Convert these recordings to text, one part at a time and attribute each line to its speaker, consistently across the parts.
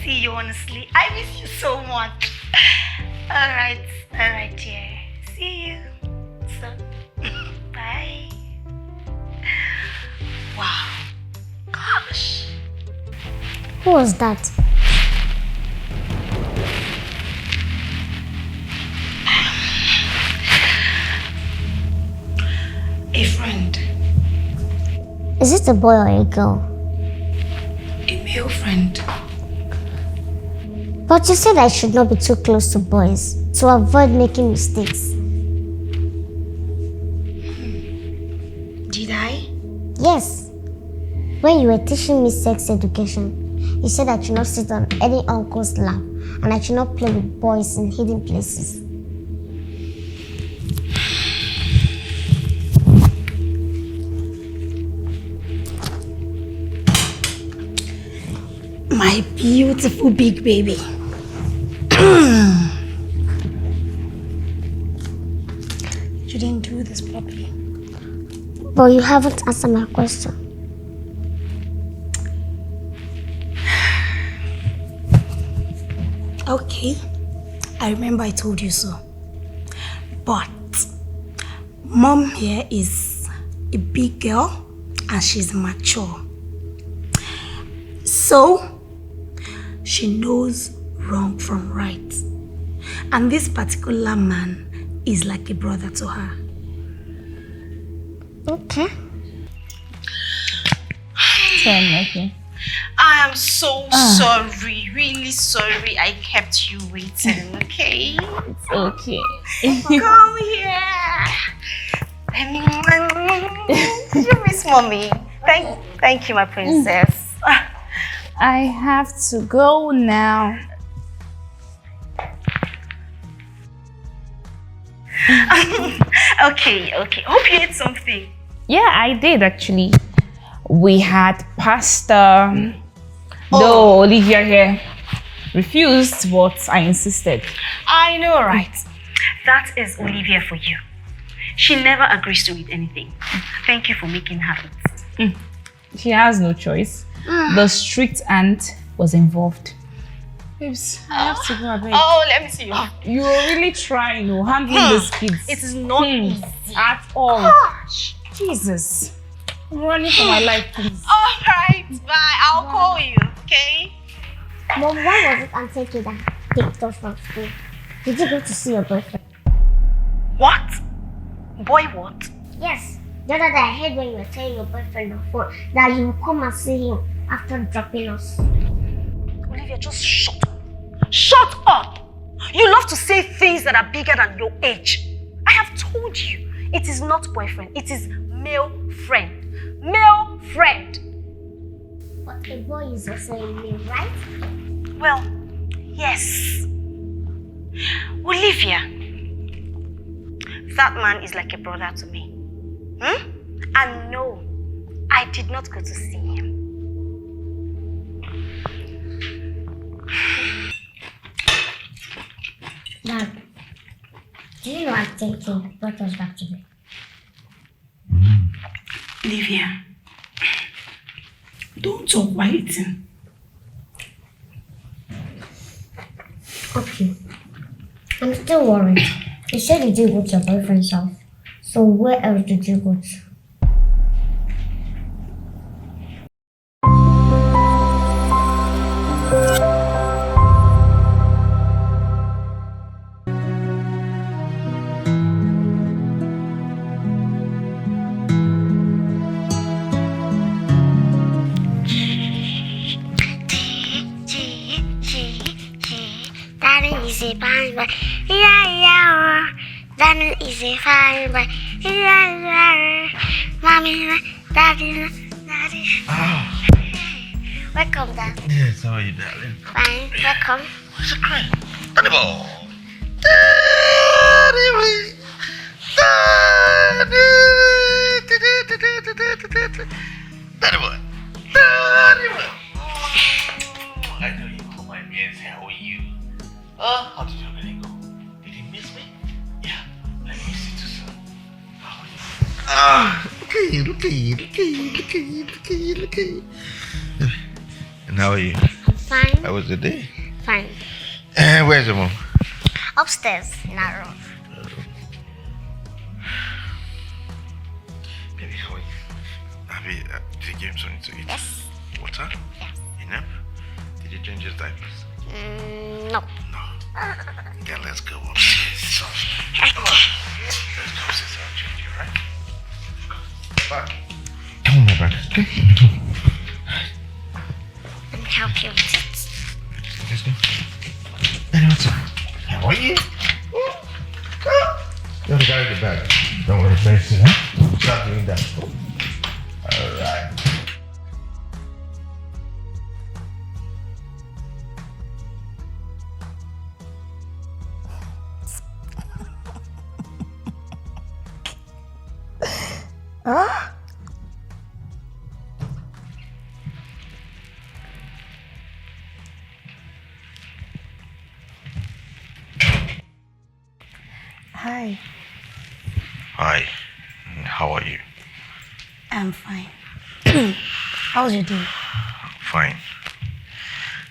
Speaker 1: see you, honestly. I miss you so much. Alright, dear. See you. So, bye. Wow. Gosh.
Speaker 2: Who was that?
Speaker 1: A friend.
Speaker 2: Is it a boy or a girl?
Speaker 1: A male friend.
Speaker 2: But you said I should not be too close to boys to avoid making mistakes.
Speaker 1: Did I?
Speaker 2: Yes. When you were teaching me sex education, you said I should not sit on any uncle's lap and I should not play with boys in hidden places.
Speaker 1: My beautiful big baby. You didn't do this properly.
Speaker 2: But you haven't answered my question.
Speaker 1: Okay, I remember I told you so. But Mom here is a big girl and she's mature. So, she knows wrong from right. And this particular man is like a brother to her.
Speaker 2: Okay.
Speaker 3: Okay.
Speaker 1: I am so sorry, really sorry I kept you waiting, okay?
Speaker 3: It's okay.
Speaker 1: Come here. You miss Mommy. Thank you, my princess.
Speaker 3: I have to go now.
Speaker 1: Okay. Hope you ate something.
Speaker 3: Yeah, I did actually. We had pasta. Though Olivia here refused, but I insisted.
Speaker 1: I know, right? That is Olivia for you. She never agrees to eat anything. Thank you for making her eat.
Speaker 3: She has no choice. The strict aunt was involved.
Speaker 4: Babes, I have to go a bit.
Speaker 1: Oh, let me see you.
Speaker 3: You're really trying to handling these kids.
Speaker 1: It is not easy.
Speaker 3: At all.
Speaker 1: Gosh.
Speaker 3: Jesus. I'm running for my life, please.
Speaker 1: Alright, bye. I'll call you, okay?
Speaker 2: Mom, why was it Auntie Kid that picked us from school? Did you go to see your boyfriend?
Speaker 1: What? Boy, what?
Speaker 2: Yes. The other day I heard when you were telling your boyfriend on the phone that you will come and see him after dropping us.
Speaker 1: Olivia, just shut up. Shut up! You love to say things that are bigger than your age. I have told you, it is not boyfriend, it is male friend. Male friend.
Speaker 2: But a boy is also a male, right?
Speaker 1: Well, yes. Olivia, that man is like a brother to me. And no, I did not go to see him.
Speaker 2: Dad, do you know Auntie Kid brought us back today?
Speaker 1: Olivia, don't talk while eating.
Speaker 2: Okay. I'm still worried. You said you did go to your boyfriend's house. So where else did you go to? Daddy is a fine boy. Yeah. Daddy is a fine boy. Yeah. Mommy, daddy.
Speaker 5: Ah.
Speaker 2: Welcome, Dad.
Speaker 5: Yes, how are you, darling?
Speaker 2: Fine. Welcome.
Speaker 5: What's the crying? Daddy boy. Daddy boy. Daddy boy. Daddy boy. I know you call my names. How are you? How did your wedding go? Did you miss me? Yeah, I miss you too, son. How are you? Look at you. And how are you?
Speaker 2: I'm Fine.
Speaker 5: How was the day?
Speaker 2: Fine.
Speaker 5: Where's your mom?
Speaker 2: Upstairs in our room.
Speaker 5: Baby, how are you? Abby, did you give him something to eat?
Speaker 2: Yes.
Speaker 5: Water?
Speaker 2: Yes.
Speaker 5: Enough? Did you change his diapers?
Speaker 2: No.
Speaker 5: No. Yeah, let's go upstairs. Come on. Let's go upstairs. I'll change you, right? Bye. Come on, my back.
Speaker 2: Let me help you with it.
Speaker 5: Let's go. Hey, what's up? How are you? You have to carry the bag. Don't worry, face it, huh? Start doing that. Alright.
Speaker 4: Hi.
Speaker 5: Hi. How are you?
Speaker 4: I'm fine. How's your day?
Speaker 5: Fine.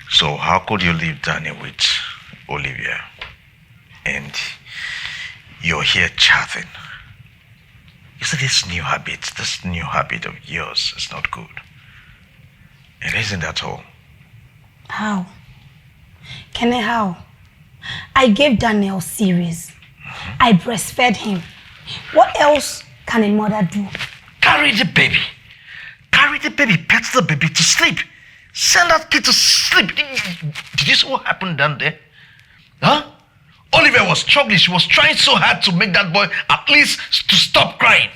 Speaker 5: So how could you leave Danny with Olivia? And you're here chatting. You see, this new habit of yours is not good. It isn't at all.
Speaker 4: How? Kenny, how? I gave Daniel cereals. I breastfed him. What else can a mother do?
Speaker 5: Carry the baby. Carry the baby, pet the baby to sleep. Send that kid to sleep. Did you see what happened down there? Huh? Olivia was struggling. She was trying so hard to make that boy at least to stop crying.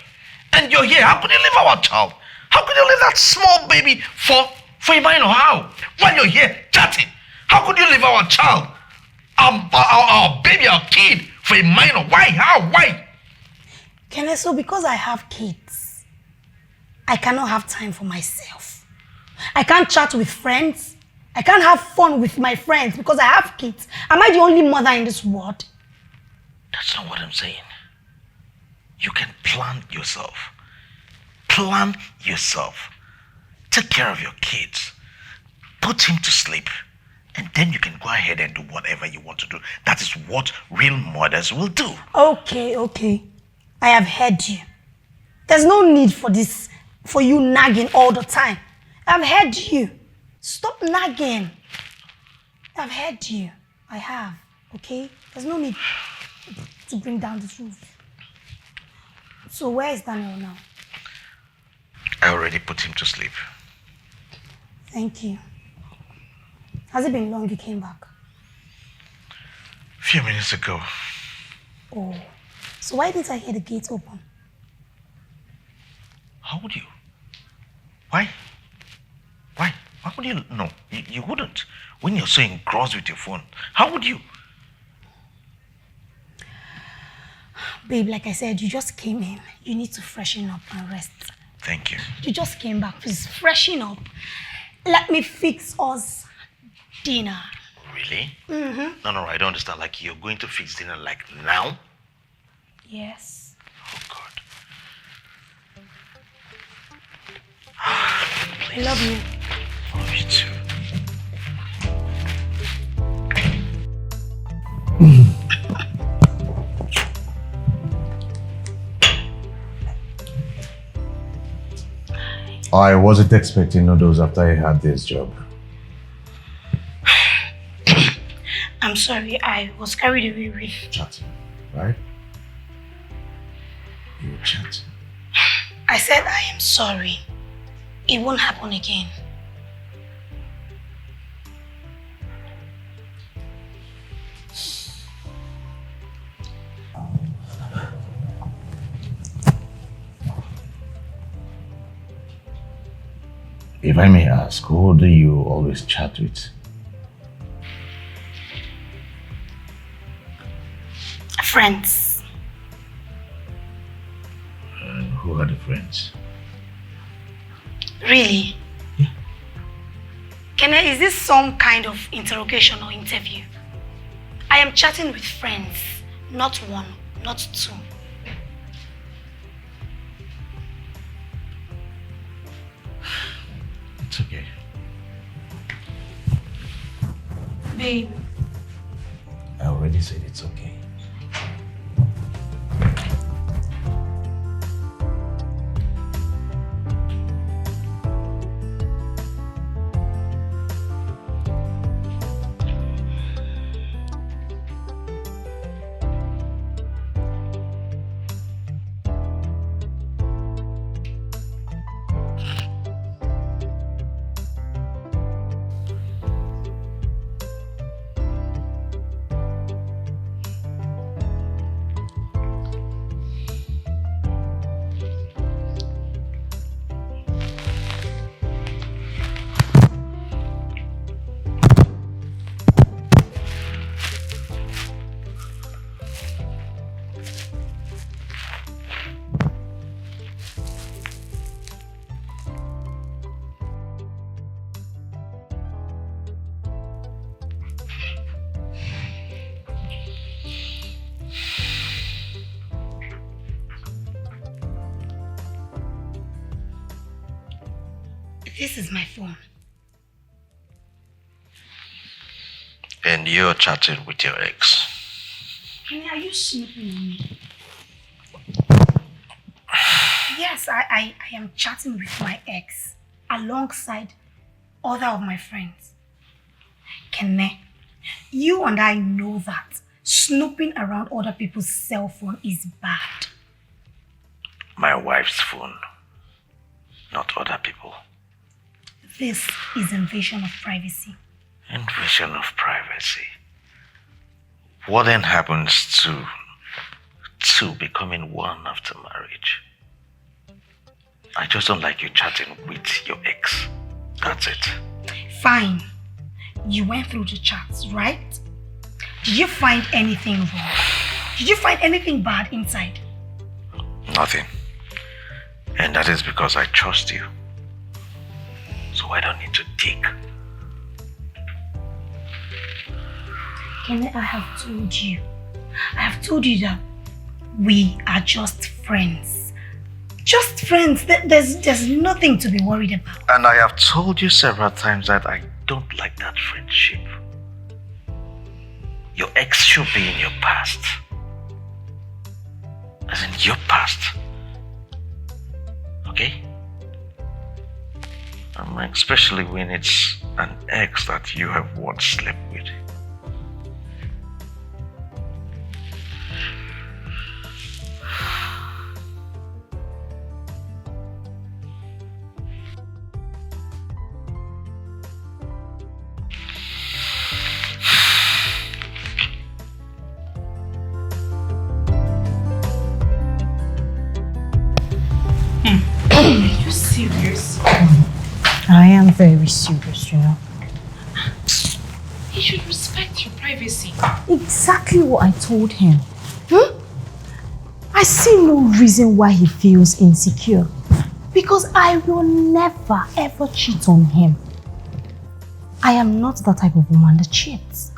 Speaker 5: And you're here. How could you leave our child? How could you leave that small baby for a minor? How? While you're here chatting. How could you leave our child? Our baby, our kid for a minor? Why? How? Why?
Speaker 4: Kenny, so because I have kids, I cannot have time for myself. I can't chat with friends. I can't have fun with my friends because I have kids. Am I the only mother in this world?
Speaker 5: That's not what I'm saying. You can plan yourself. Plan yourself. Take care of your kids. Put him to sleep. And then you can go ahead and do whatever you want to do. That is what real mothers will do.
Speaker 4: Okay. I have heard you. There's no need for this, for you nagging all the time. I've heard you. Stop nagging. I've heard you. I have, okay? There's no need to bring down the roof. So where is Daniel now?
Speaker 5: I already put him to sleep.
Speaker 4: Thank you. Has it been long you came back?
Speaker 5: A few minutes ago.
Speaker 4: Oh, so why didn't I hear the gate open?
Speaker 5: How would you? Why? Why? Why would you? No, you wouldn't. When you're so engrossed with your phone, how would you?
Speaker 4: Babe, like I said, you just came in. You need to freshen up and rest.
Speaker 5: Thank you.
Speaker 4: You just came back. Please freshen up. Let me fix us dinner.
Speaker 5: Really? Mm-hmm. No, I don't understand. Like, you're going to fix dinner like now?
Speaker 4: Yes.
Speaker 5: Oh, God.
Speaker 4: I love you.
Speaker 5: Love you too.
Speaker 6: I wasn't expecting noodles after I had this job.
Speaker 4: I'm sorry, I was carried away with...
Speaker 6: Chatting, right? You were chatting.
Speaker 4: I said I am sorry. It won't happen again.
Speaker 6: If I may ask, who do you always chat with?
Speaker 4: Friends.
Speaker 6: And who are the friends?
Speaker 4: Really?
Speaker 6: Yeah.
Speaker 4: Kene, is this some kind of interrogation or interview? I am chatting with friends, not one, not two.
Speaker 6: It's okay.
Speaker 3: Babe.
Speaker 6: I already said it's okay.
Speaker 4: This is my phone.
Speaker 5: And you're chatting with your ex.
Speaker 4: Honey, are you snooping on me? Yes, I am chatting with my ex alongside other of my friends. Kenne, you and I know that snooping around other people's cell phone is bad.
Speaker 5: My wife's phone, not other people.
Speaker 4: This is invasion of privacy.
Speaker 5: Invasion of privacy. What then happens to two becoming one after marriage? I just don't like you chatting with your ex. That's it.
Speaker 4: Fine. You went through the chats, right? Did you find anything wrong? Did you find anything bad inside?
Speaker 5: Nothing. And that is because I trust you. So I don't need to dig.
Speaker 4: Kenne, I have told you. I have told you that we are just friends. Just friends. There's nothing to be worried about.
Speaker 5: And I have told you several times that I don't like that friendship. Your ex should be in your past. As in your past. Okay? Especially when it's an ex that you have once slept with.
Speaker 3: Are you serious?
Speaker 7: I am very serious, you know.
Speaker 3: He should respect your privacy.
Speaker 7: Exactly what I told him. I see no reason why he feels insecure. Because I will never ever cheat on him. I am not that type of woman that cheats.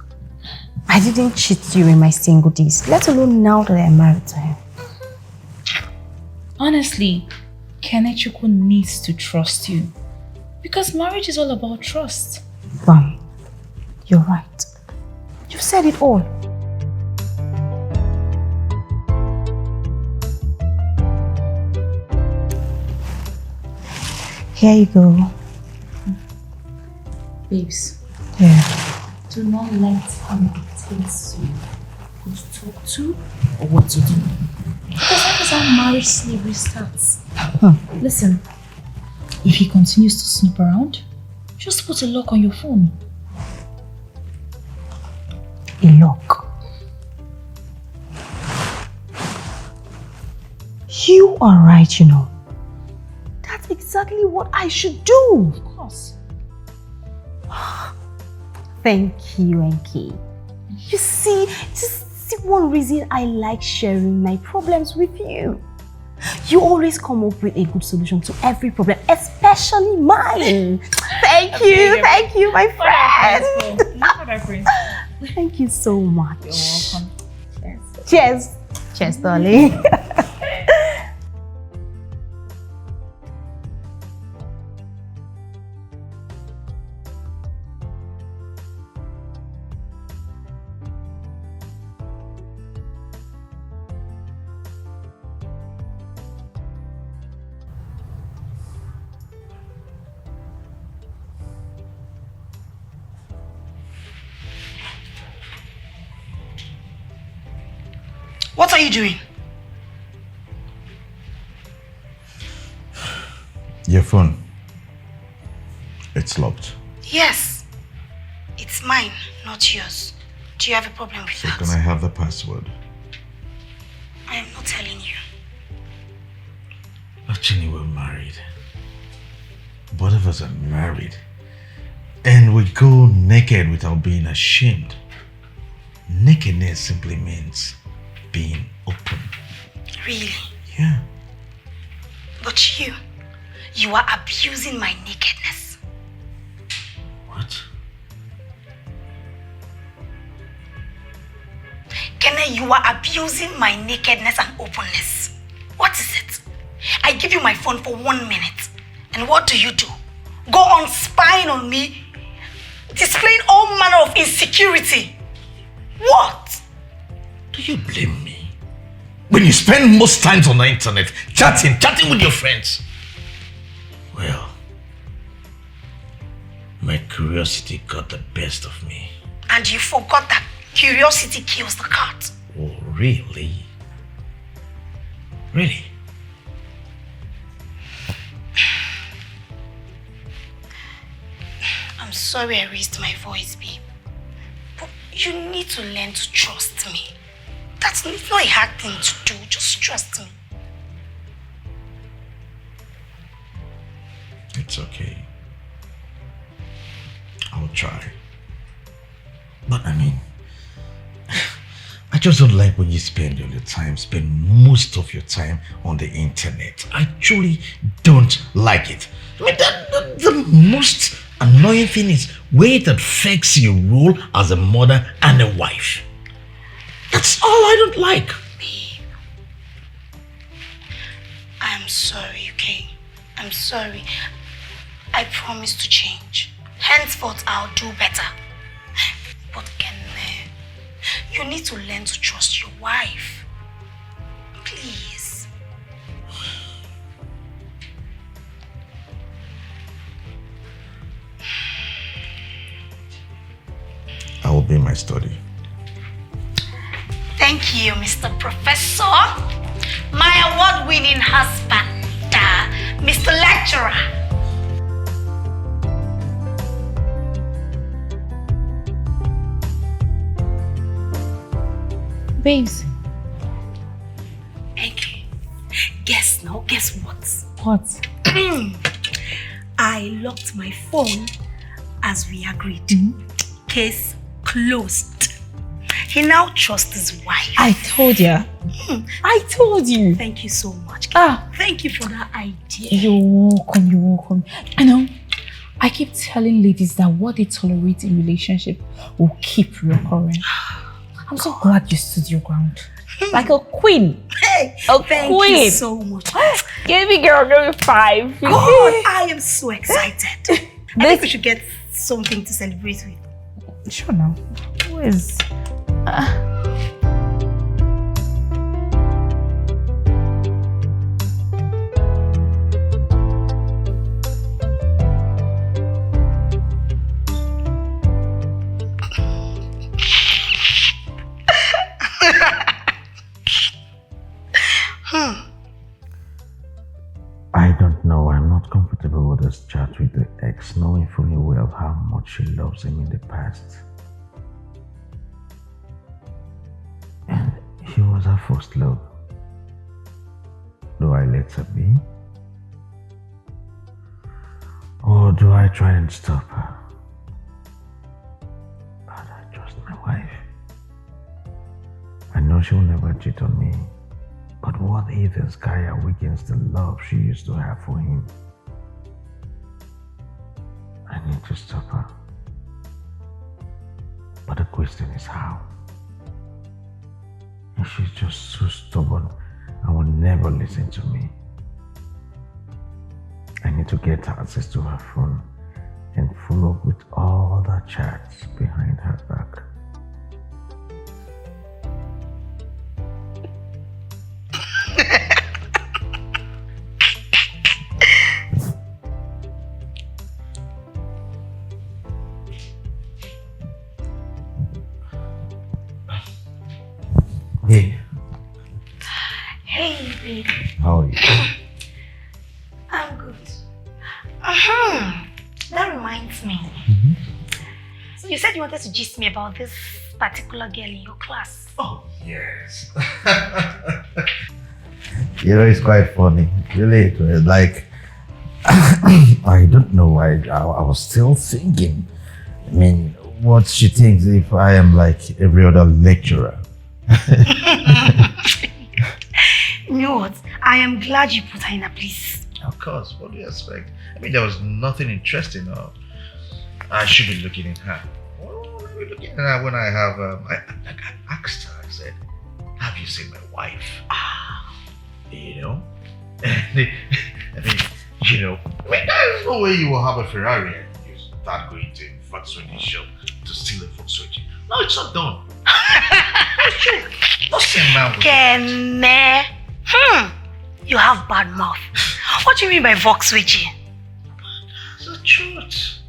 Speaker 7: I didn't cheat during my single days, let alone now that I am married to him.
Speaker 3: Honestly, Kenechukwu needs to trust you. Because marriage is all about trust.
Speaker 7: Bam, you're right. You've said it all. Here you go.
Speaker 3: Babes,
Speaker 7: Yeah.
Speaker 3: do not let him dictate you who to talk to or what to do. Because that is how marriage slavery starts. Listen, if he continues to snoop around, just put a lock on your phone.
Speaker 7: A lock. You are right, you know. That's exactly what I should do.
Speaker 3: Of course.
Speaker 7: Thank you, Enki. You see, just see one reason I like sharing my problems with you. You always come up with a good solution to every problem, especially mine. Thank you, my friend. Thank you so much.
Speaker 3: You're welcome.
Speaker 7: Cheers. Cheers, darling.
Speaker 4: are you doing?
Speaker 6: Your phone. It's locked.
Speaker 4: Yes. It's mine, not yours. Do you have a problem with
Speaker 6: So
Speaker 4: that?
Speaker 6: can I have the password?
Speaker 4: I am not telling you.
Speaker 6: Actually, we're married. Both of us are married. And we go naked without being ashamed. Nakedness simply means being open.
Speaker 4: Really?
Speaker 6: Yeah.
Speaker 4: But you are abusing my nakedness.
Speaker 6: What?
Speaker 4: Kene, you are abusing my nakedness and openness. What is it? I give you my phone for 1 minute. And what do? Go on spying on me, displaying all manner of insecurity. What?
Speaker 6: Do you blame me? When you spend most times on the internet, chatting with your friends. Well, my curiosity got the best of me.
Speaker 4: And you forgot that curiosity kills the cat.
Speaker 6: Oh, really? Really?
Speaker 4: I'm sorry I raised my voice, babe. But you need to learn to trust me. It's not a hard thing to do. Just trust me.
Speaker 6: It's okay. I'll try. But I mean, I just don't like when you spend most of your time on the internet. I truly don't like it. I mean, the most annoying thing is where it affects your role as a mother and a wife. That's all I don't like.
Speaker 4: Babe, I'm sorry, okay? I'm sorry. I promise to change. Henceforth, I'll do better. But Kene, you need to learn to trust your wife. Please.
Speaker 6: I will be in my study.
Speaker 4: Thank you, Mr. Professor. My award-winning husband, Mr. Lecturer.
Speaker 3: Babes.
Speaker 4: Okay. Guess what?
Speaker 3: What?
Speaker 4: I locked my phone as we agreed. Case closed. He now trusts his wife.
Speaker 3: I told you. I told you.
Speaker 4: Thank you so much. Thank you for that idea.
Speaker 3: You're welcome. I know. I keep telling ladies that what they tolerate in relationship will keep recurring. I'm so glad you stood your ground. Like a queen.
Speaker 4: Hey, thank you so much.
Speaker 3: Give me, girl, give me 5.
Speaker 4: God, I am so excited. I think we should get something to celebrate with.
Speaker 3: Sure now. Who is...
Speaker 6: I don't know. I'm not comfortable with this chat with the ex, knowing fully well how much she loves him in the past. And he was her first love. Do I let her be? Or do I try and stop her? But I trust my wife. I know she'll never cheat on me. But what if this guy awakens the love she used to have for him? I need to stop her. But the question is how? And she's just so stubborn and will never listen to me. I need to get access to her phone and follow up with all the chats behind her back. Hey,
Speaker 4: babe.
Speaker 6: How are you?
Speaker 4: I'm good. That reminds me. So you said you wanted to gist me about this particular girl in your class.
Speaker 6: Oh, yes. It's quite funny. Really, it was like, I don't know why I was still thinking. I mean, what she thinks if I am like every other lecturer.
Speaker 4: You know what? I am glad you put her in a place.
Speaker 6: Of course, what do you expect? I mean, there was nothing interesting. I should be looking at her. Well, let me look at her when I have, I asked her, I said, have you seen my wife? You know? I mean, there's no way you will have a Ferrari and you start going to a Volkswagen shop to steal a Volkswagen. No, it's not done. Not same man.
Speaker 4: Kene. You have bad mouth. What do you mean by Volkswagen?
Speaker 6: That's the truth.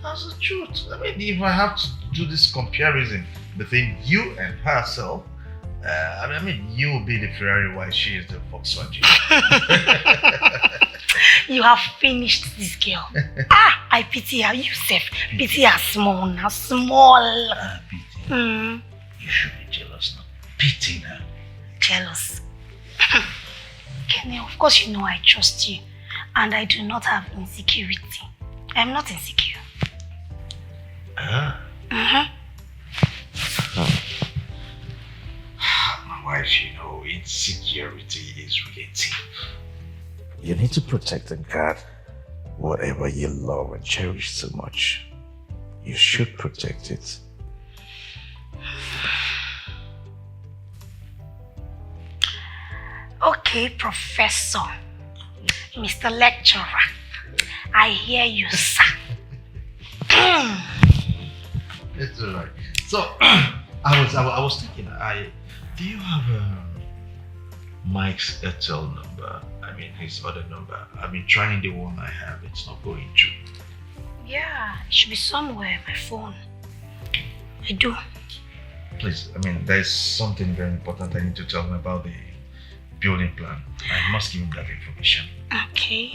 Speaker 6: That's the truth. I mean, if I have to do this comparison between you and herself, I mean, you will be the Ferrari while she is the Volkswagen.
Speaker 4: You have finished this girl. I pity her. You self pity her small now. Small.
Speaker 6: Pity. You should be jealous now. Pity her.
Speaker 4: Jealous. Kenny, of course you know I trust you. And I do not have insecurity. I'm not insecure. My
Speaker 6: wife, insecurity is relative. You need to protect and guard whatever you love and cherish so much. You should protect it.
Speaker 4: Okay, Professor. Mr. Lecturer. I hear you, sir.
Speaker 6: It's alright. So, I was thinking, do you have Mike's Airtel number? I mean, his other number. I've been trying the one I have. It's not going through.
Speaker 4: Yeah, it should be somewhere on my phone. I do.
Speaker 6: Please, I mean, there's something very important I need to tell him about the building plan. I must give him that information.
Speaker 4: Okay.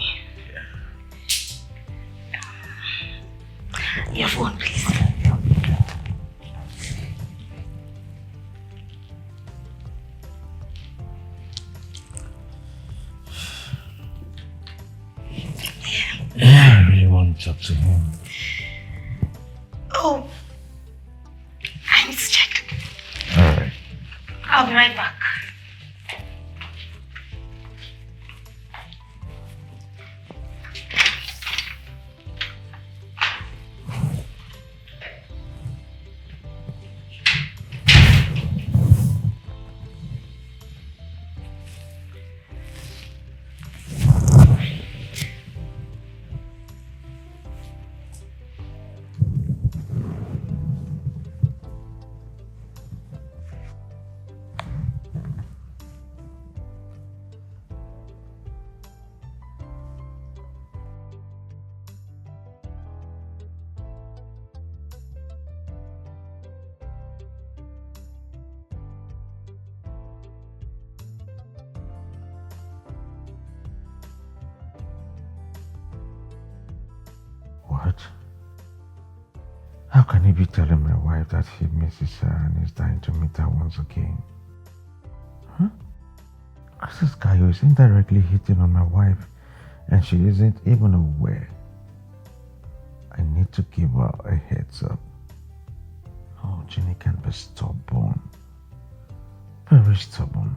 Speaker 6: Yeah.
Speaker 4: Your phone, please.
Speaker 6: Yeah, I really want to talk to him.
Speaker 4: Oh, I need to check.
Speaker 6: Alright.
Speaker 4: I'll be right back.
Speaker 6: What? How can he be telling my wife that he misses her and is dying to meet her once again? Huh? Because this guy is indirectly hitting on my wife and she isn't even aware. I need to give her a heads up. Oh, Jenny can be stubborn. Very stubborn.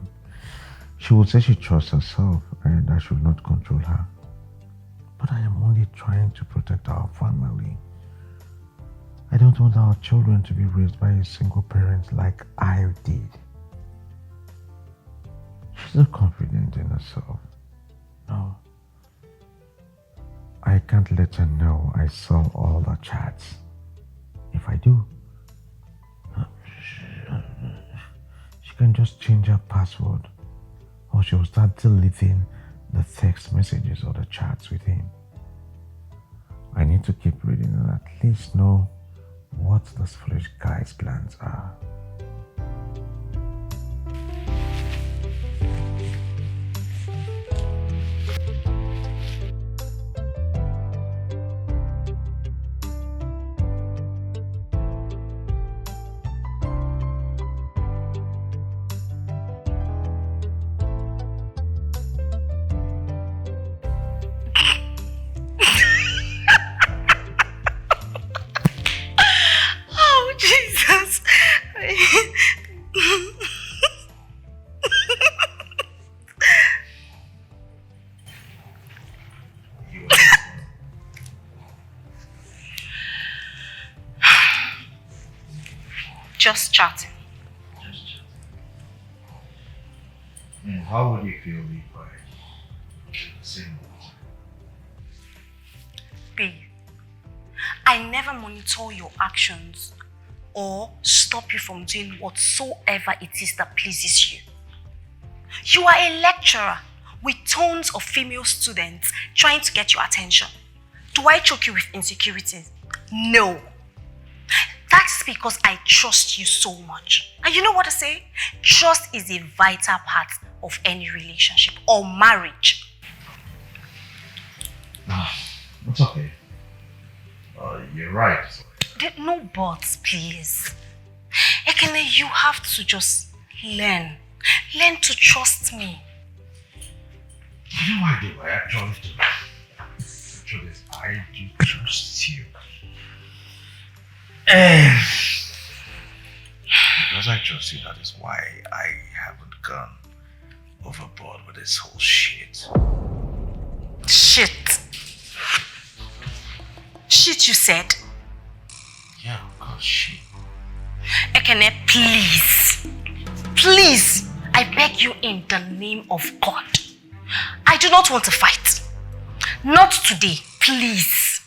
Speaker 6: She would say she trusts herself and I should not control her. But I am only trying to protect our family. I don't want our children to be raised by a single parent like I did. She's not confident in herself. No. I can't let her know I saw all the chats. If I do, she can just change her password or she'll start deleting the text messages or the chats with him. I need to keep reading and at least know what this foolish guy's plans are.
Speaker 1: Just chatting.
Speaker 6: Just chatting. And how would you feel if I did the same?
Speaker 1: Babe, I never monitor your actions or stop you from doing whatsoever it is that pleases you. You are a lecturer with tons of female students trying to get your attention. Do I choke you with insecurities? No. That's because I trust you so much. And you know what I say? Trust is a vital part of any relationship or marriage.
Speaker 6: It's okay. You're right.
Speaker 1: No buts, please. Ekene, you have to just learn. Learn to trust me.
Speaker 6: You know I do. I actually do. The truth is, I do trust you. And because I trust you, that is why I haven't gone overboard with this whole shit.
Speaker 1: Shit. Shit, you said?
Speaker 6: Yeah, of course, shit.
Speaker 1: Ekene, please. Please, I beg you in the name of God. I do not want to fight. Not today, please.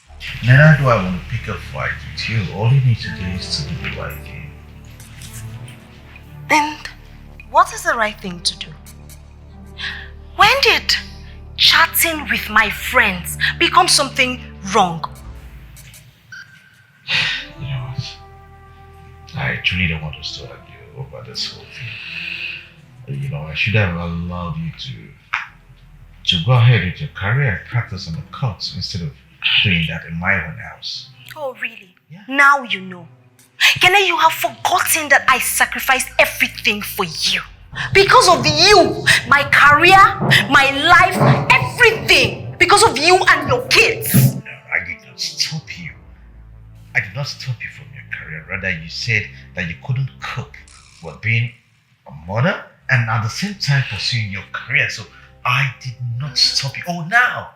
Speaker 6: Neither do I want to pick a fight with you. All you need to do is to do the right thing.
Speaker 1: And what is the right thing to do? When did chatting with my friends become something wrong?
Speaker 6: You know what? I truly don't want us to argue over this whole thing. You know, I should have allowed you to go ahead with your career and practice on the courts instead of doing that in my own house.
Speaker 1: Oh, really?
Speaker 6: Yeah.
Speaker 1: Now you know. Kene, you have forgotten that I sacrificed everything for you. Because of you, my career, my life, everything. Because of you and your kids.
Speaker 6: No, I did not stop you. I did not stop you from your career. Rather, you said that you couldn't cope with being a mother and at the same time pursuing your career. So I did not stop you. Oh, now.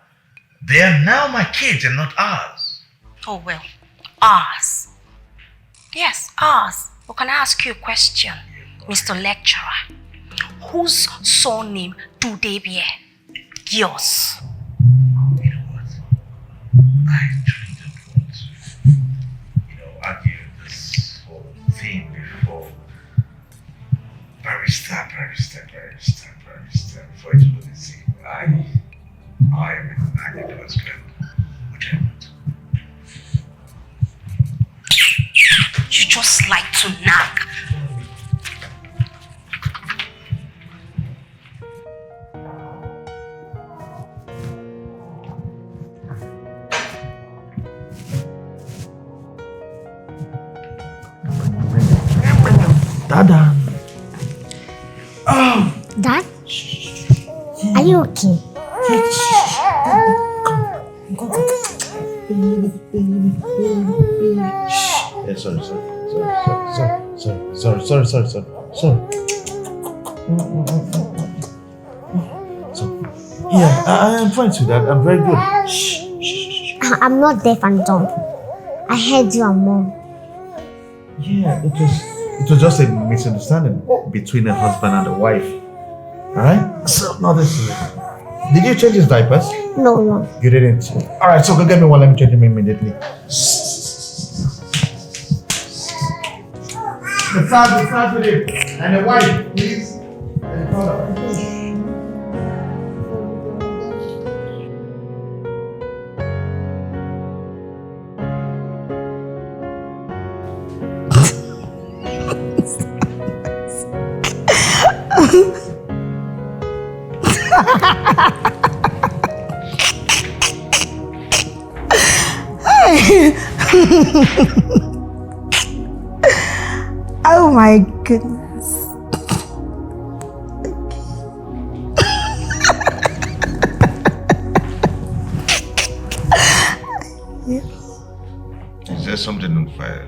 Speaker 6: They are now my kids and not ours.
Speaker 1: Oh, well, ours. Yes, ours. But can I ask you a question, Mr. Lecturer? Whose surname do they bear? Yours.
Speaker 6: You know what? I truly don't want to, argue this whole thing before barrister, before it will be seen. I am an addict husband, which I'm not.
Speaker 1: You just like to nag.
Speaker 6: Dada.
Speaker 2: Dad? Are you okay?
Speaker 6: Yeah, sorry. Yeah, I am fine, sweetheart. I'm very good.
Speaker 2: I'm not deaf and dumb. I heard you and Mom.
Speaker 6: Yeah, it was just a misunderstanding between a husband and a wife. Alright? So, now this is it. Did you change his diapers?
Speaker 2: No.
Speaker 6: You didn't. Alright, so go get me one. Let me change him immediately. The start with it. And the wife, please. And the color.
Speaker 4: Oh my goodness.
Speaker 6: Is there something on fire?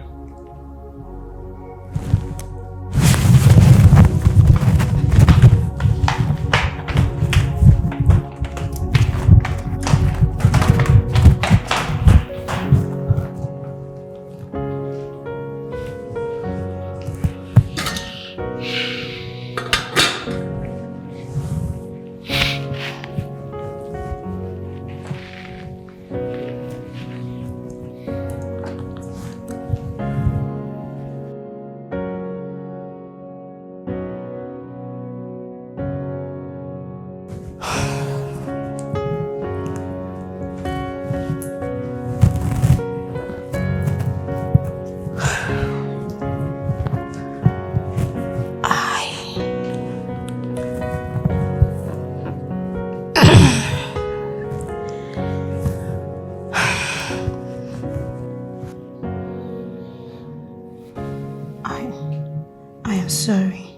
Speaker 4: sorry.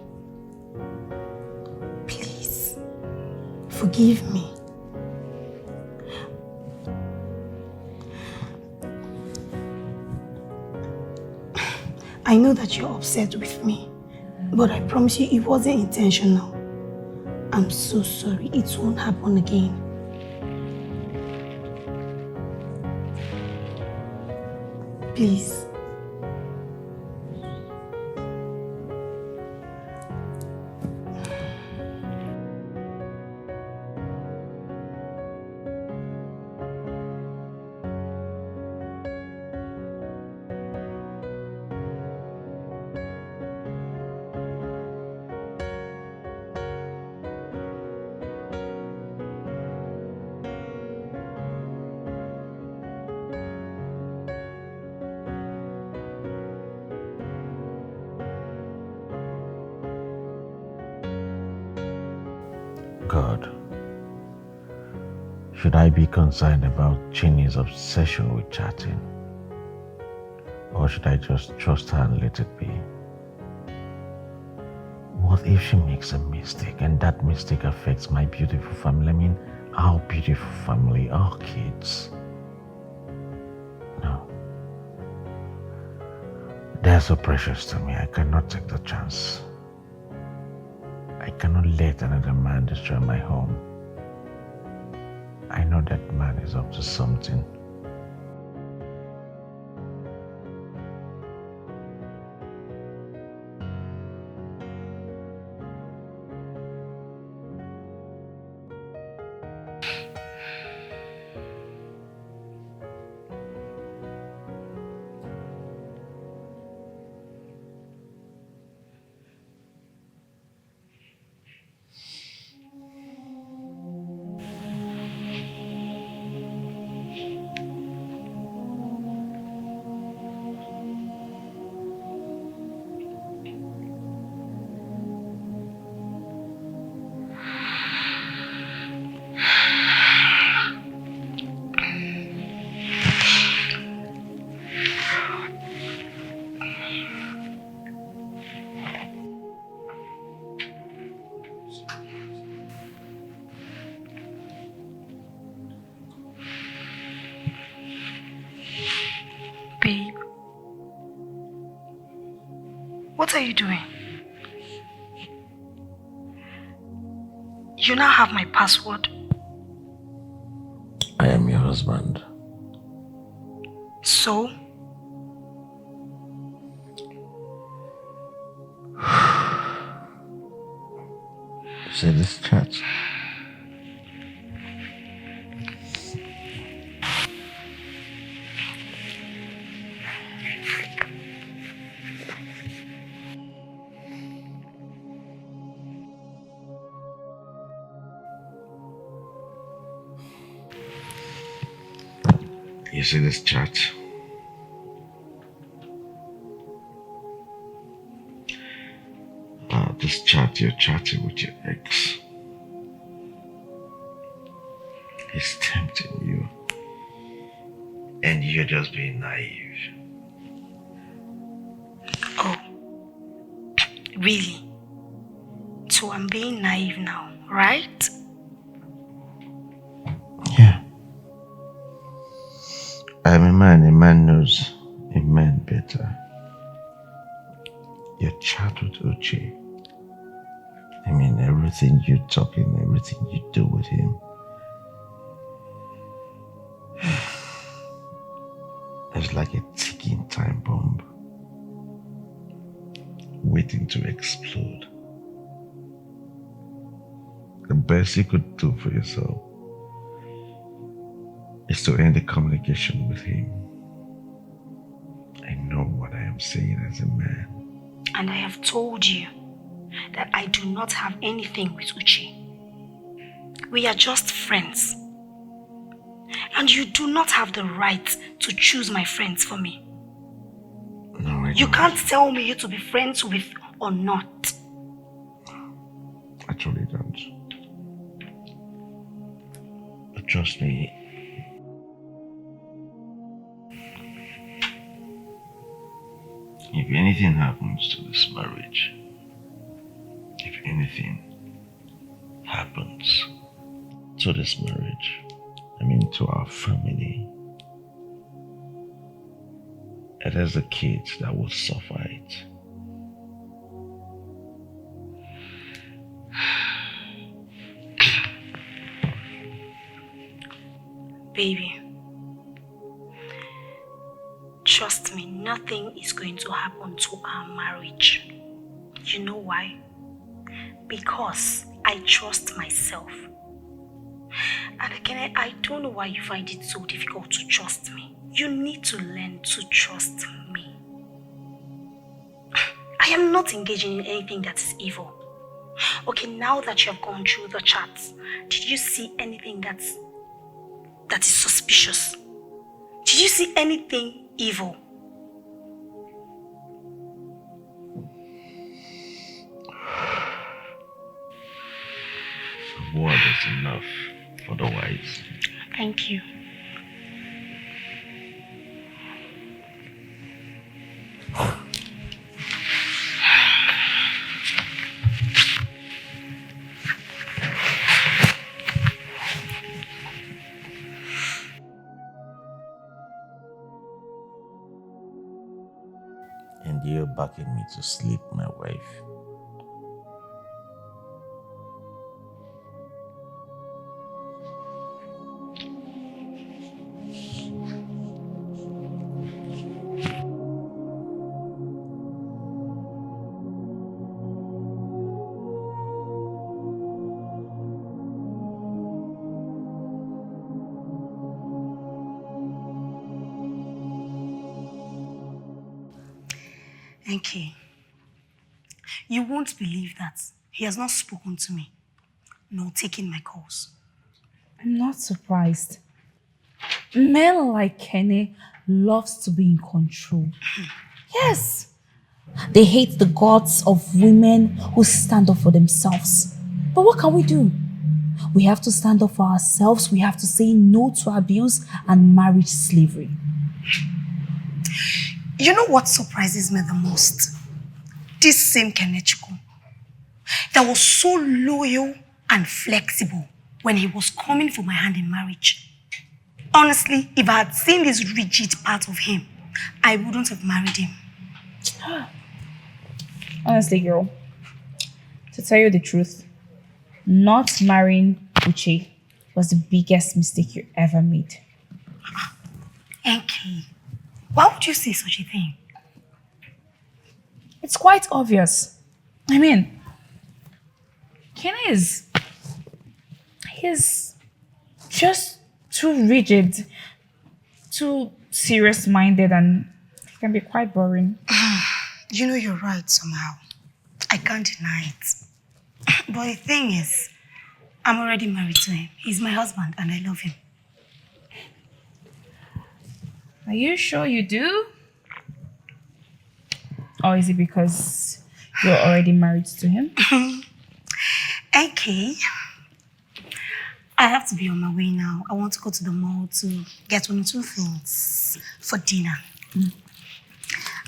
Speaker 4: Please, forgive me. I know that you're upset with me, but I promise you it wasn't intentional. I'm so sorry. It won't happen again. Please.
Speaker 6: God, should I be concerned about Chinny's obsession with chatting? Or should I just trust her and let it be? What if she makes a mistake and that mistake affects my beautiful family? I mean, our beautiful family, our kids. No. They're so precious to me. I cannot take the chance. I cannot let another man destroy my home. I know that man is up to something.
Speaker 4: Babe, what are you doing? You now have my password.
Speaker 6: I am your husband.
Speaker 4: So?
Speaker 6: See this chat? You see this chat? This chat you're chatting with your ex. He's tempting you. And you're just being naive.
Speaker 4: Oh, really? So I'm being naive now, right?
Speaker 6: Yeah. I'm a man knows a man better. Your chat with Uche. I mean, everything you talking, everything you do with him. It's like a ticking time bomb. Waiting to explode. The best you could do for yourself is to end the communication with him. I know what I am saying as a man.
Speaker 4: And I have told you that I do not have anything with Uche. We are just friends. And you do not have the right to choose my friends for me.
Speaker 6: No, I don't.
Speaker 4: You can't tell me who to be friends with or not.
Speaker 6: I truly don't. But trust me, if anything happens to this marriage, anything happens to this marriage, I mean to our family, it is the kids that will suffer it.
Speaker 1: Baby, trust me, nothing is going to happen to our marriage. You know why? Because I trust myself. And again, I don't know why you find it so difficult to trust me. You need to learn to trust me. I am not engaging in anything that is evil. Okay, now that you have gone through the chats, did you see anything that is suspicious? Did you see anything evil?
Speaker 6: A word is enough for the wise.
Speaker 1: Thank you.
Speaker 6: And you're backing me to sleep, my wife.
Speaker 4: Enki, you won't believe that he has not spoken to me, nor taken my calls.
Speaker 7: I'm not surprised. Men like Kenny loves to be in control. Yes. They hate the gods of women who stand up for themselves. But what can we do? We have to stand up for ourselves. We have to say no to abuse and marriage slavery.
Speaker 4: You know what surprises me the most? This same Kenechukwu that was so loyal and flexible when he was coming for my hand in marriage. Honestly, if I had seen this rigid part of him, I wouldn't have married him.
Speaker 7: Honestly, girl, to tell you the truth, not marrying Uche was the biggest mistake you ever made.
Speaker 4: Enki, why would you say such a thing?
Speaker 7: It's quite obvious. I mean, Kenny he's just too rigid, too serious-minded, and he can be quite boring.
Speaker 4: You know you're right somehow. I can't deny it. But the thing is, I'm already married to him. He's my husband and I love him.
Speaker 7: Are you sure you do? Or is it because you're already married to him?
Speaker 4: Okay. I have to be on my way now. I want to go to the mall to get 1 or 2 things for dinner.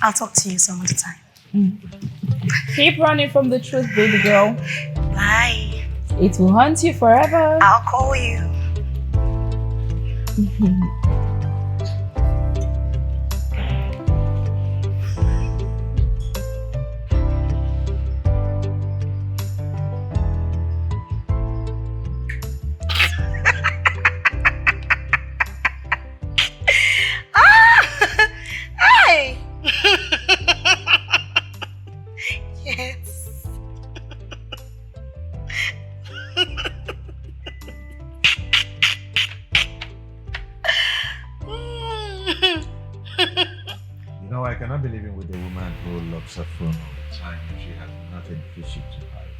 Speaker 4: I'll talk to you some other time.
Speaker 7: Keep running from the truth, baby girl.
Speaker 4: Bye.
Speaker 7: It will haunt you forever.
Speaker 4: I'll call you. Hey! Yes.
Speaker 6: You know, I cannot be living with a woman who locks her phone all the time if she has nothing fishy to hide.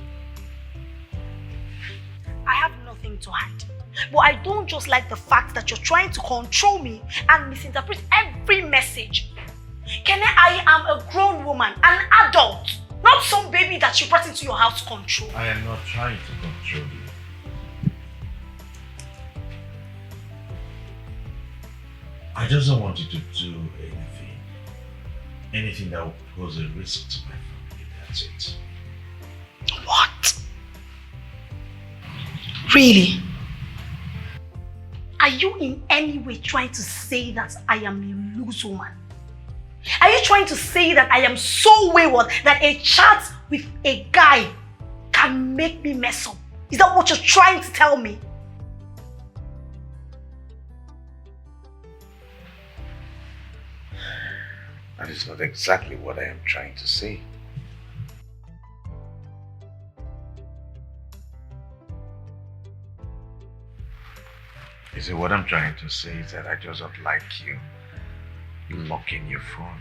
Speaker 1: I have nothing to hide. But I don't just like the fact that you're trying to control me and misinterpret every message. Kenny, I am a grown woman, an adult, not some baby that you brought into your house to control.
Speaker 6: I am not trying to control you. I just don't want you to do anything that will pose a risk to my family. That's it.
Speaker 1: What?
Speaker 4: Really? Are you in any way trying to say that I am a loose woman? Are you trying to say that I am so wayward that a chat with a guy can make me mess up? Is that what you're trying to tell me?
Speaker 5: That is not exactly what I am trying to say. You see, what I'm trying to say is that I just don't like you locking your phone.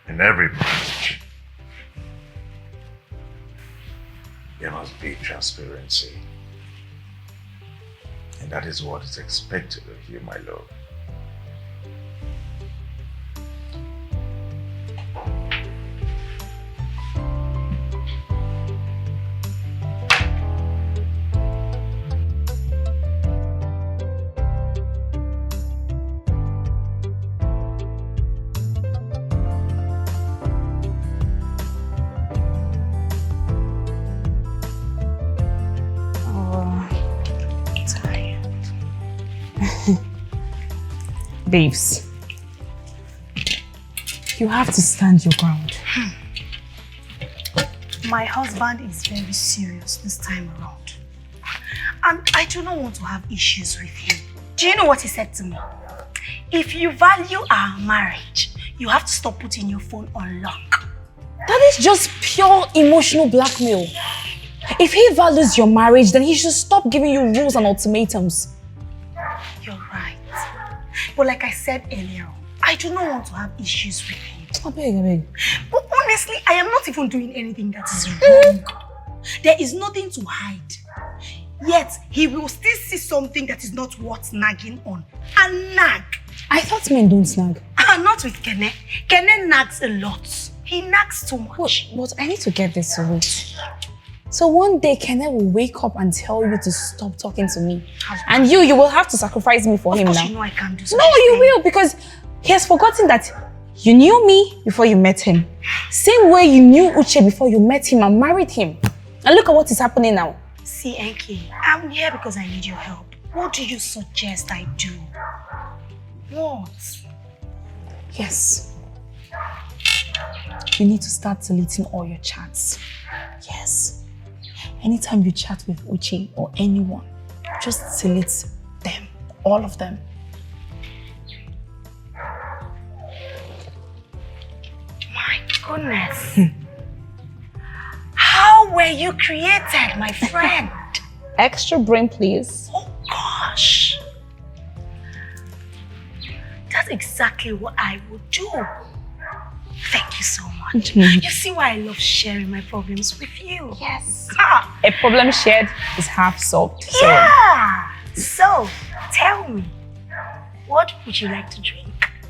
Speaker 5: In every marriage, there must be transparency. And that is what is expected of you, my love.
Speaker 7: Babes, you have to stand your ground.
Speaker 4: My husband is very serious this time around. And I do not want to have issues with him. Do you know what he said to me? If you value our marriage, you have to stop putting your phone on lock.
Speaker 7: That is just pure emotional blackmail. If he values your marriage, then he should stop giving you rules and ultimatums.
Speaker 4: You're right. But like I said earlier, I do not want to have issues with him.
Speaker 7: I beg.
Speaker 4: But honestly, I am not even doing anything that is wrong. There is nothing to hide. Yet, he will still see something that is not worth nagging on. And nag.
Speaker 7: I thought men don't snag.
Speaker 4: Not with Kene. Kene nags a lot. He nags too much.
Speaker 7: But I need to get this right. So one day, Kene will wake up and tell you to stop talking to me. And you will have to sacrifice me for him now.
Speaker 4: You know I can't do such
Speaker 7: No, you will, because he has forgotten that you knew me before you met him. Same way you knew Uche before you met him and married him. And look at what is happening now.
Speaker 4: See, Enki, I'm here because I need your help. What do you suggest I do? What?
Speaker 7: Yes. You need to start deleting all your chats. Yes. Anytime you chat with Uche or anyone, just delete them. All of them.
Speaker 4: My goodness. How were you created, my friend?
Speaker 7: Extra brain, please.
Speaker 4: Oh gosh. That's exactly what I would do. Thank you so much. You see why I love sharing my problems with you.
Speaker 7: Yes.
Speaker 4: Ah.
Speaker 7: A problem shared is half solved. So.
Speaker 4: Yeah. So, tell me, what would you like to drink?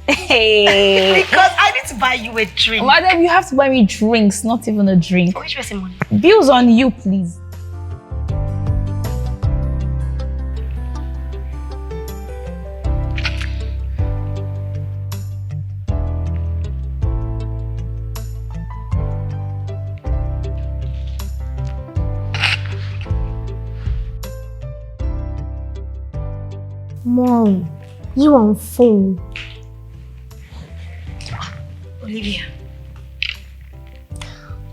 Speaker 7: Hey.
Speaker 4: Because I need to buy you a drink.
Speaker 7: Madam, you have to buy me drinks, not even a drink.
Speaker 4: For which person money?
Speaker 7: Bills on you, please.
Speaker 2: Mom, you on phone.
Speaker 4: Olivia.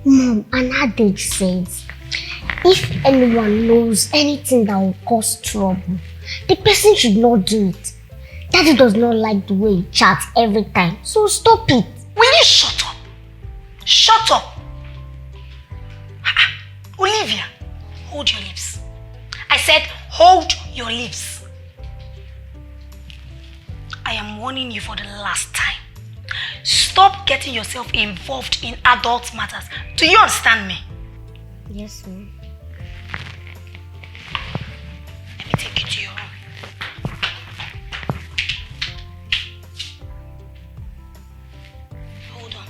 Speaker 2: Mom, an adage says, if anyone knows anything that will cause trouble, the person should not do it. Daddy does not like the way he chats every time, so stop it.
Speaker 4: Will you shut up? Shut up! Olivia, hold your lips. I said, hold your lips. I am warning you for the last time. Stop getting yourself involved in adult matters. Do you understand me?
Speaker 2: Yes, Mom.
Speaker 4: Let me take you to your room. Hold on.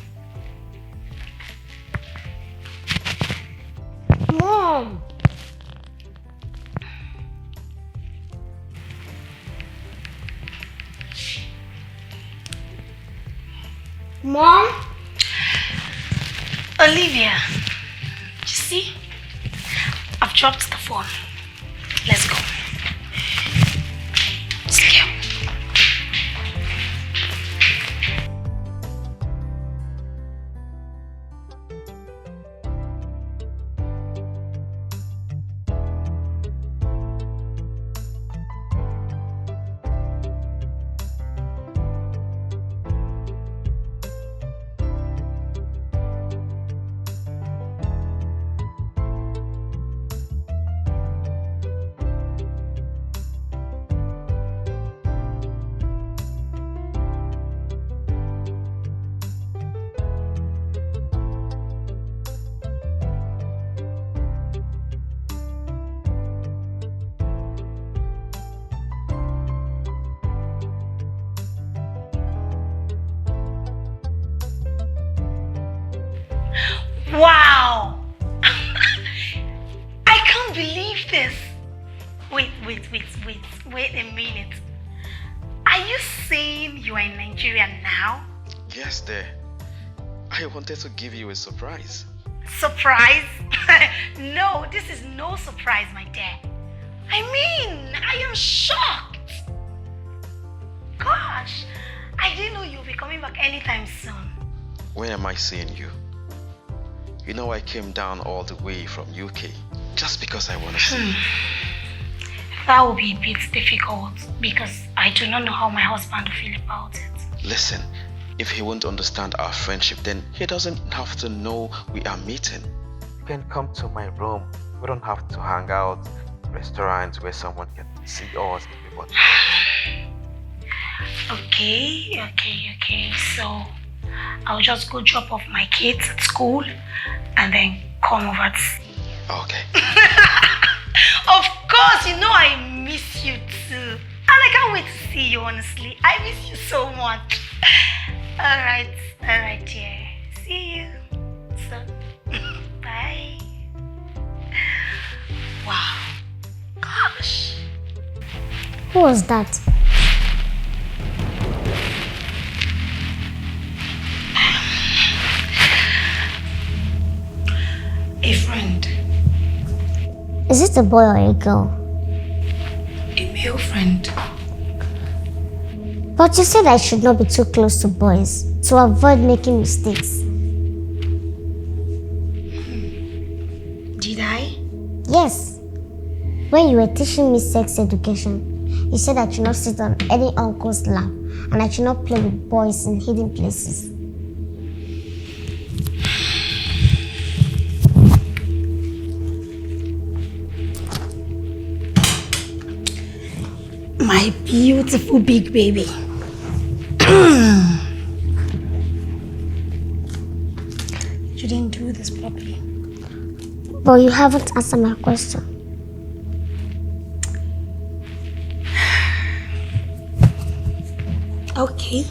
Speaker 2: Mom! Mom?
Speaker 4: Olivia, you see, I've I've dropped the phone. Let's go. Let's go. Wow! I can't believe this. Wait a minute. Are you saying you are in Nigeria now?
Speaker 8: Yes, dear. I wanted to give you a surprise.
Speaker 4: Surprise? No, this is no surprise, my dear. I mean, I am shocked. Gosh, I didn't know you'll be coming back anytime soon.
Speaker 8: When am I seeing you? You know I came down all the way from UK just because I want to see you.
Speaker 4: That will be a bit difficult because I do not know how my husband will feel about it.
Speaker 8: Listen, if he won't understand our friendship, then he doesn't have to know we are meeting. You can come to my room. We don't have to hang out in restaurants where someone can see us.
Speaker 4: Okay. So I'll just go drop off my kids at school and then come over to see you.
Speaker 8: Okay.
Speaker 4: Of course, you know I miss you too. And I can't wait to see you, honestly. I miss you so much. Alright, dear. See you soon. Bye. Wow. Gosh.
Speaker 2: Who was that?
Speaker 4: A friend.
Speaker 2: Is it a boy or a girl?
Speaker 4: A male friend.
Speaker 2: But you said I should not be too close to boys to avoid making mistakes.
Speaker 4: Did I?
Speaker 2: Yes. When you were teaching me sex education, you said I should not sit on any uncle's lap and I should not play with boys in hidden places.
Speaker 4: My beautiful big baby. You didn't do this properly.
Speaker 2: But you haven't answered my question.
Speaker 4: Okay,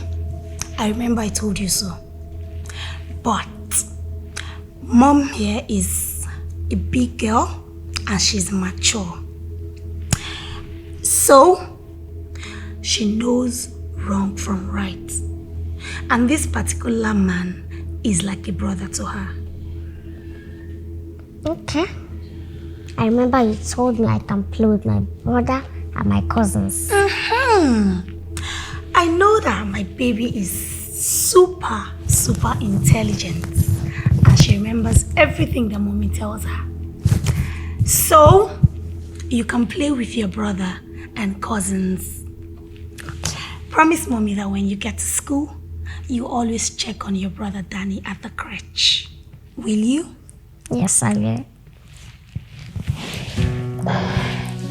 Speaker 4: I remember I told you so. But mom here is a big girl and she's mature. So she knows wrong from right. And this particular man is like a brother to her.
Speaker 2: Okay. I remember you told me I can play with my brother and my cousins.
Speaker 4: I know that my baby is super intelligent and she remembers everything that mommy tells her. So you can play with your brother and cousins. Promise mommy that when you get to school, you always check on your brother Danny at the crèche. Will you?
Speaker 2: Yes, I will.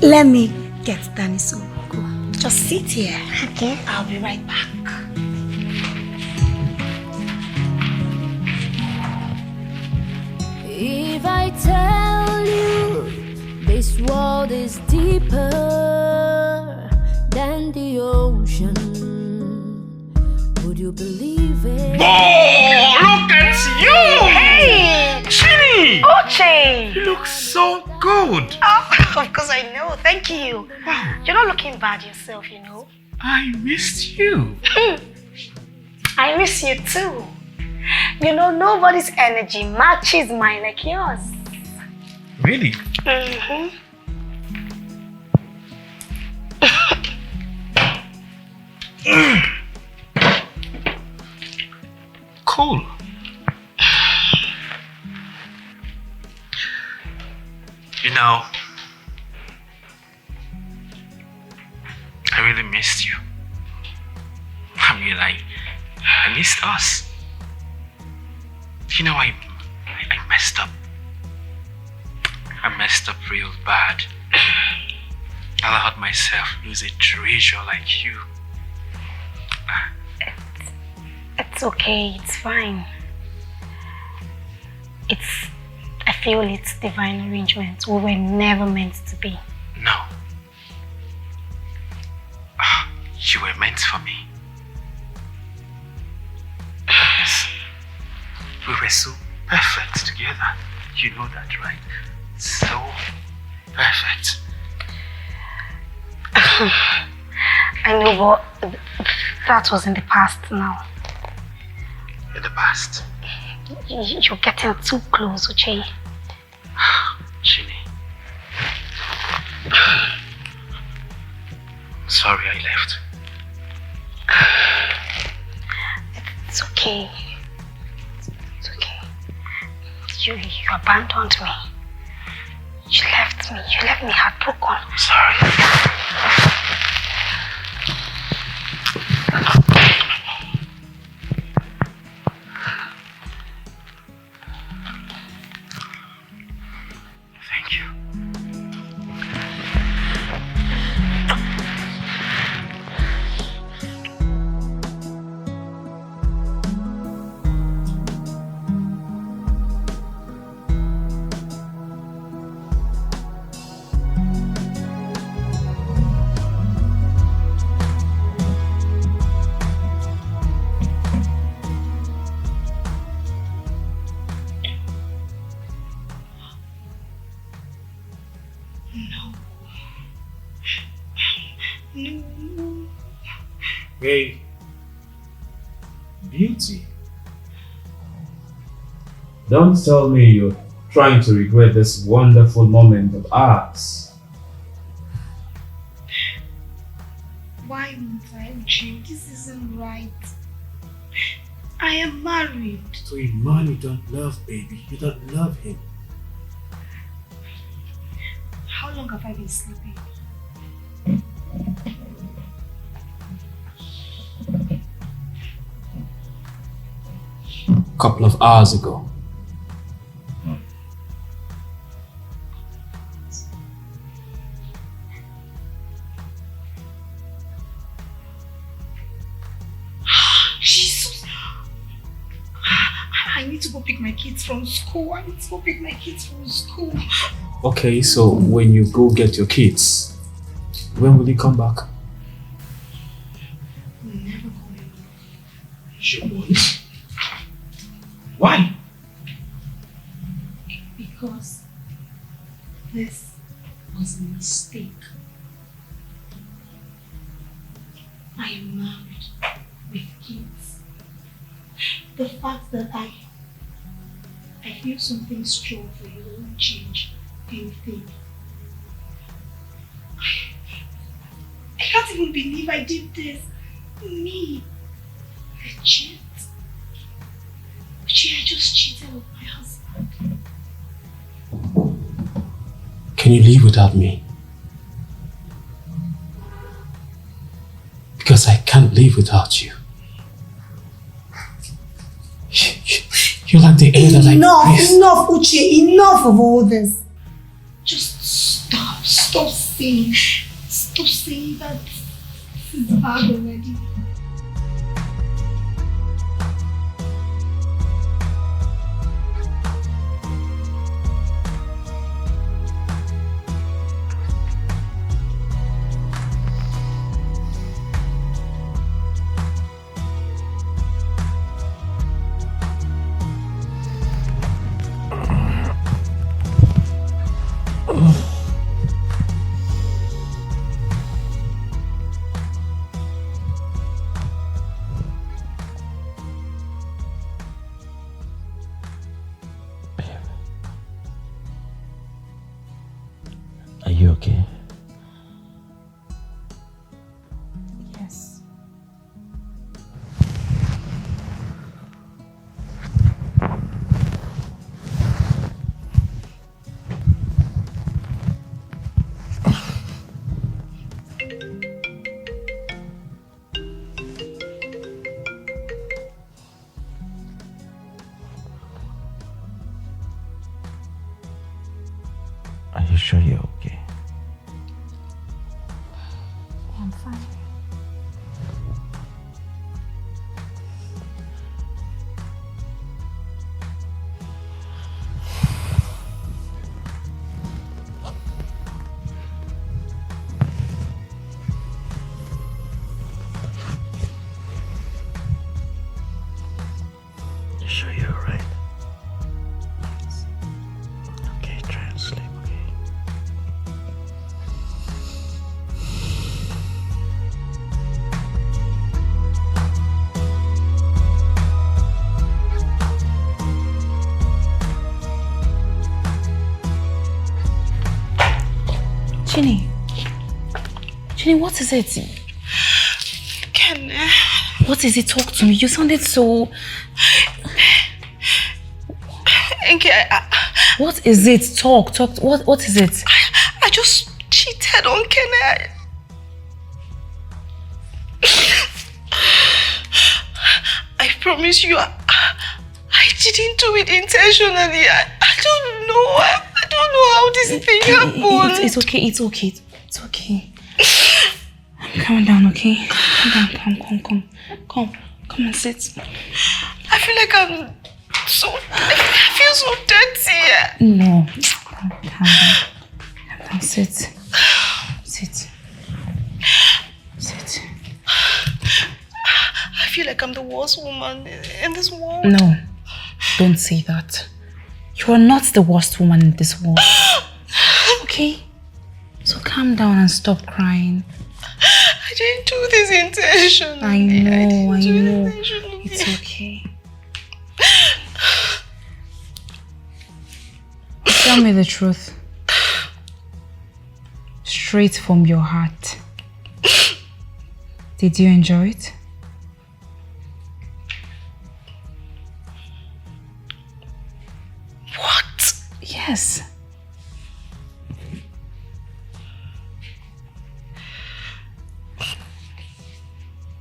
Speaker 4: Let me get Danny so go. Just sit here.
Speaker 2: Okay.
Speaker 4: I'll be right back.
Speaker 9: If I tell you this world is deeper than the ocean, would you believe it?
Speaker 6: Oh, look at you!
Speaker 4: Hey!
Speaker 6: Chini!
Speaker 4: Oche!
Speaker 6: You look so good.
Speaker 4: Oh, of course I know. Thank you.
Speaker 6: Wow.
Speaker 4: You're not looking bad yourself, you know.
Speaker 6: I missed you.
Speaker 4: I miss you too. You know, nobody's energy matches mine like yours.
Speaker 6: Really?
Speaker 5: Cool. You know, I really missed you. I mean, I missed us. You know, I messed up. I messed up real bad. I allowed myself lose a treasure like you.
Speaker 1: It's okay, it's fine. I feel it's divine arrangement. We were never meant to be.
Speaker 5: No. You were meant for me. Yes. We were so perfect together. You know that, right? So perfect.
Speaker 1: I know, but that was in the past now.
Speaker 5: In the past?
Speaker 1: You're getting too close, Uche.
Speaker 5: Ginny. Sorry I left.
Speaker 1: It's okay. It's okay. You abandoned me. You left me. You left me heartbroken.
Speaker 5: I'm sorry. Thank you.
Speaker 10: Hey, beauty. Don't tell me you're trying to regret this wonderful moment of ours.
Speaker 4: Why won't I, Uche? This isn't right. I am married.
Speaker 10: To a man you don't love, baby. You don't love him.
Speaker 4: How long have I been sleeping?
Speaker 10: Couple of hours ago.
Speaker 4: Jesus! I need to go pick my kids from school.
Speaker 10: Okay, so when you go get your kids, when will you come back?
Speaker 4: We'll never come back.
Speaker 10: You won't. Why?
Speaker 4: Because this was a mistake. I am married with kids. The fact that I feel something strong for you won't change anything. I can't even believe I did this. Me, the cheat. I just cheated with my husband.
Speaker 10: Can you live without me? Because I can't live without you. You're like the air that I breathe.
Speaker 4: Enough, Uche, enough of all this. Just stop saying that this is hard already.
Speaker 6: Are you sure you're okay?
Speaker 7: I'm fine.
Speaker 6: You sure you're alright? Okay, try and sleep, okay?
Speaker 7: Chini, what is it?
Speaker 1: Ken,
Speaker 7: What is it? Talk to me. You sounded so...
Speaker 1: okay,
Speaker 7: What is it? Talk. What is it?
Speaker 1: I just cheated on Ken. I promise you, I didn't do it intentionally. I don't know. I don't know how this thing happened.
Speaker 7: It's okay. Calm down, okay? Come and sit.
Speaker 1: I feel like I feel so dirty.
Speaker 7: No. Calm down. Sit.
Speaker 1: I feel like I'm the worst woman in this world.
Speaker 7: No. Don't say that. You are not the worst woman in this world. Okay? So calm down and stop crying.
Speaker 1: I didn't do this intentionally.
Speaker 7: I know.
Speaker 1: Intentionally.
Speaker 7: It's okay. Tell me the truth. Straight from your heart. Did you enjoy it?
Speaker 1: What?
Speaker 7: Yes.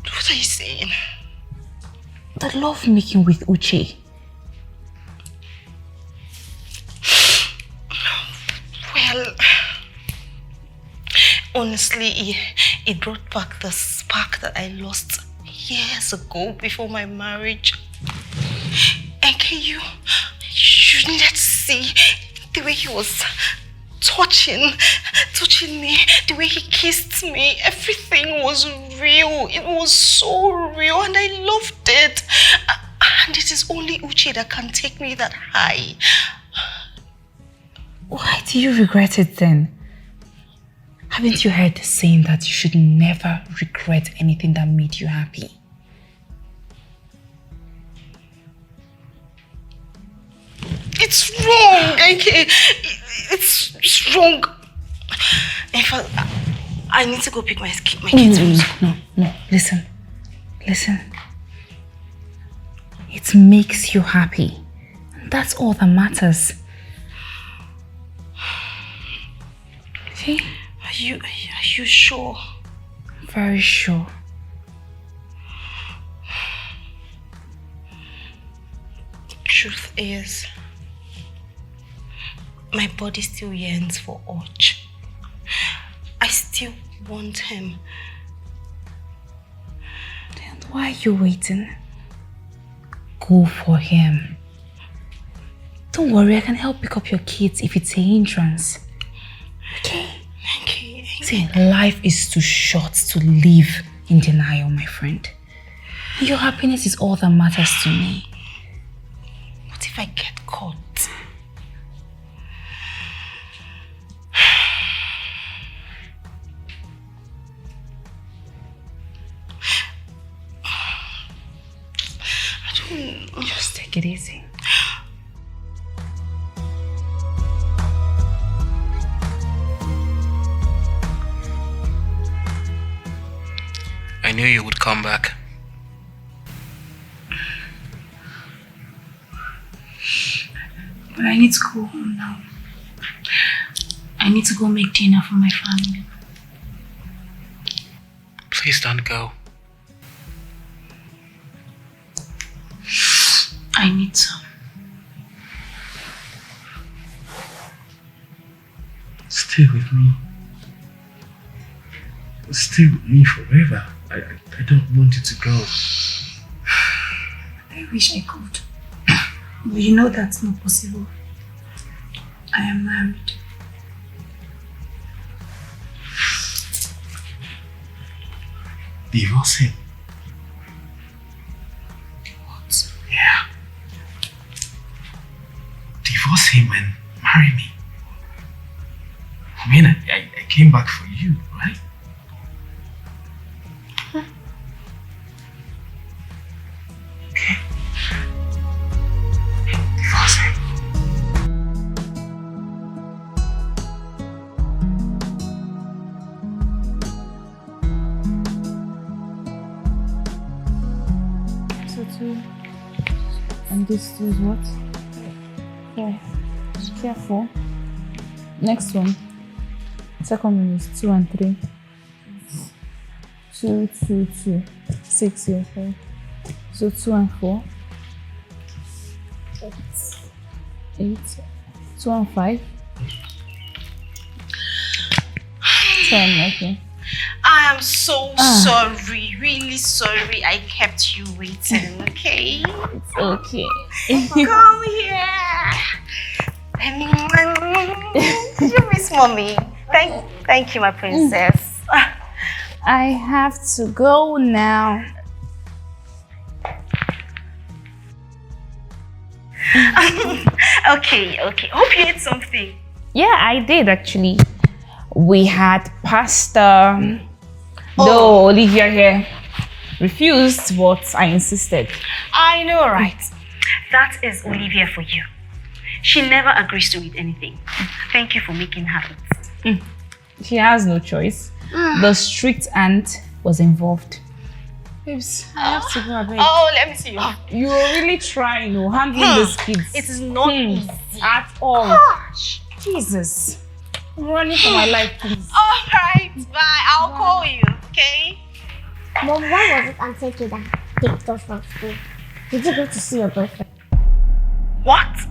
Speaker 1: What are you saying?
Speaker 7: The love making with Uche.
Speaker 1: Well, honestly, it brought back the spark that I lost years ago before my marriage. And you needed to see the way he was touching me, the way he kissed me. Everything was real. It was so real and I loved it. And it is only Uche that can take me that high.
Speaker 7: Why do you regret it then? Haven't you heard the saying that you should never regret anything that made you happy?
Speaker 1: It's wrong, okay? It's wrong. In fact, I need to go pick my kids from school.
Speaker 7: No. Listen. It makes you happy. That's all that matters. Okay?
Speaker 1: Are you sure?
Speaker 7: Very sure.
Speaker 1: Truth is, my body still yearns for Och. I still want him.
Speaker 7: Then why are you waiting? Go for him. Don't worry, I can help pick up your kids if it's a hindrance. Okay?
Speaker 1: Okay.
Speaker 7: See, life is too short to live in denial, my friend. Your happiness is all that matters to me.
Speaker 1: What if I get caught? I don't know.
Speaker 7: Just take it easy.
Speaker 11: I knew you would come back.
Speaker 3: But I need to go home now. I need to go make dinner for my family.
Speaker 11: Please don't go.
Speaker 3: I need to.
Speaker 10: stay with me. Stay with me forever. I don't want you to go.
Speaker 4: I wish I could. But you know that's not possible. I am married.
Speaker 10: Divorce him.
Speaker 4: What?
Speaker 10: Yeah. Divorce him and marry me. I mean, I came back for you, right? Okay. Divorce him.
Speaker 7: So 2. And this 2 is what? 4. Here 4. Next one. Second one is 2 and 3. 2, 2, 2. 6 here. 5. So 2 and 4. 8. 2 and 5. 10, okay.
Speaker 1: I am so sorry, really sorry I kept you waiting, okay?
Speaker 7: It's okay.
Speaker 1: Come here. You miss mommy. Thank you, my princess.
Speaker 7: I have to go now.
Speaker 1: Okay. Hope you ate something.
Speaker 7: Yeah, I did actually. We had pasta. Though Olivia here refused, but I insisted.
Speaker 1: I know, right? That is Olivia for you. She never agrees to eat anything. Thank you for making her eat.
Speaker 7: She has no choice. The strict aunt was involved.
Speaker 3: Babes, I have to go, I beg.
Speaker 1: Oh, let me see you.
Speaker 7: You're really trying, handling these kids.
Speaker 1: It is not easy.
Speaker 7: At all.
Speaker 1: Gosh.
Speaker 7: Jesus. I'm running for my life, please.
Speaker 1: Alright, bye. I'll call you, okay?
Speaker 2: Mom, why was it Auntie K that picked us from school? Did you go to see your boyfriend?
Speaker 1: What?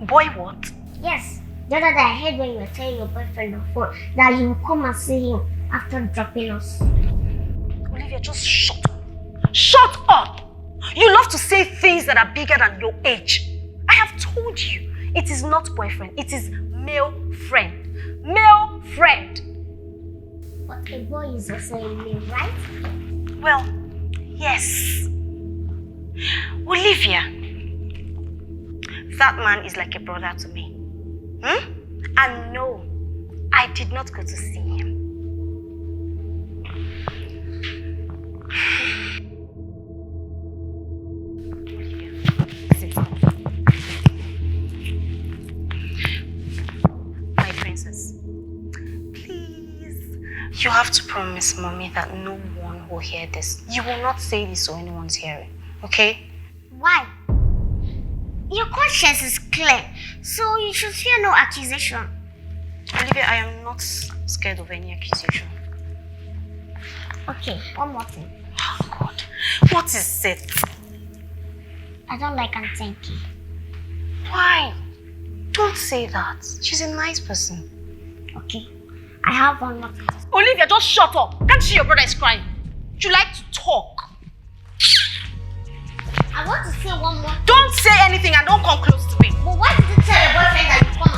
Speaker 1: Boy, what?
Speaker 2: Yes. The other day I heard when you were telling your boyfriend on the phone that you will come and see him after dropping us.
Speaker 1: Olivia, just shut up. Shut up! You love to say things that are bigger than your age. I have told you, it is not boyfriend, it is male friend. Male friend.
Speaker 2: But a boy is also a male, right?
Speaker 1: Well, yes. Olivia, that man is like a brother to me. And no, I did not go to see him. Sit down. My princess, please, you have to promise mommy that no one will hear this. You will not say this so anyone's hearing, okay?
Speaker 2: Why? Your conscience is clear, so you should fear no accusation.
Speaker 1: Olivia, I am not scared of any accusation.
Speaker 2: Okay, one more thing.
Speaker 1: Oh God, what is it?
Speaker 2: I don't like Auntie K.
Speaker 1: Why? Don't say that. She's a nice person.
Speaker 2: Okay, I have one more thing.
Speaker 1: Olivia, just shut up. Can't you see your brother is crying? You like to talk.
Speaker 2: I want to say one more.
Speaker 1: Don't say anything and don't come close to me.
Speaker 2: But why did you tell your boyfriend that you come?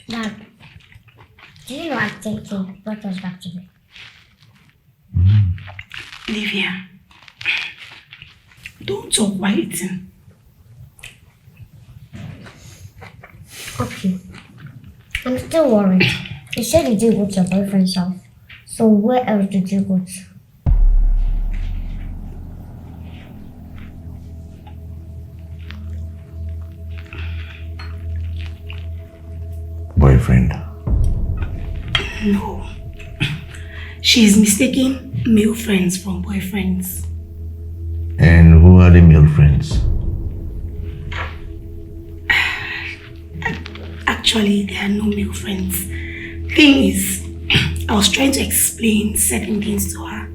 Speaker 2: Dad, do you know Auntie K brought us back today?
Speaker 4: Olivia, don't talk while eating.
Speaker 2: Okay. I'm still worried. You said you did go to your boyfriend's house. So where else did you go to?
Speaker 6: Boyfriend.
Speaker 4: No. She is mistaking male friends from boyfriends.
Speaker 6: And who are the male friends?
Speaker 4: Actually, there are no male friends. Thing is, I was trying to explain certain things to her.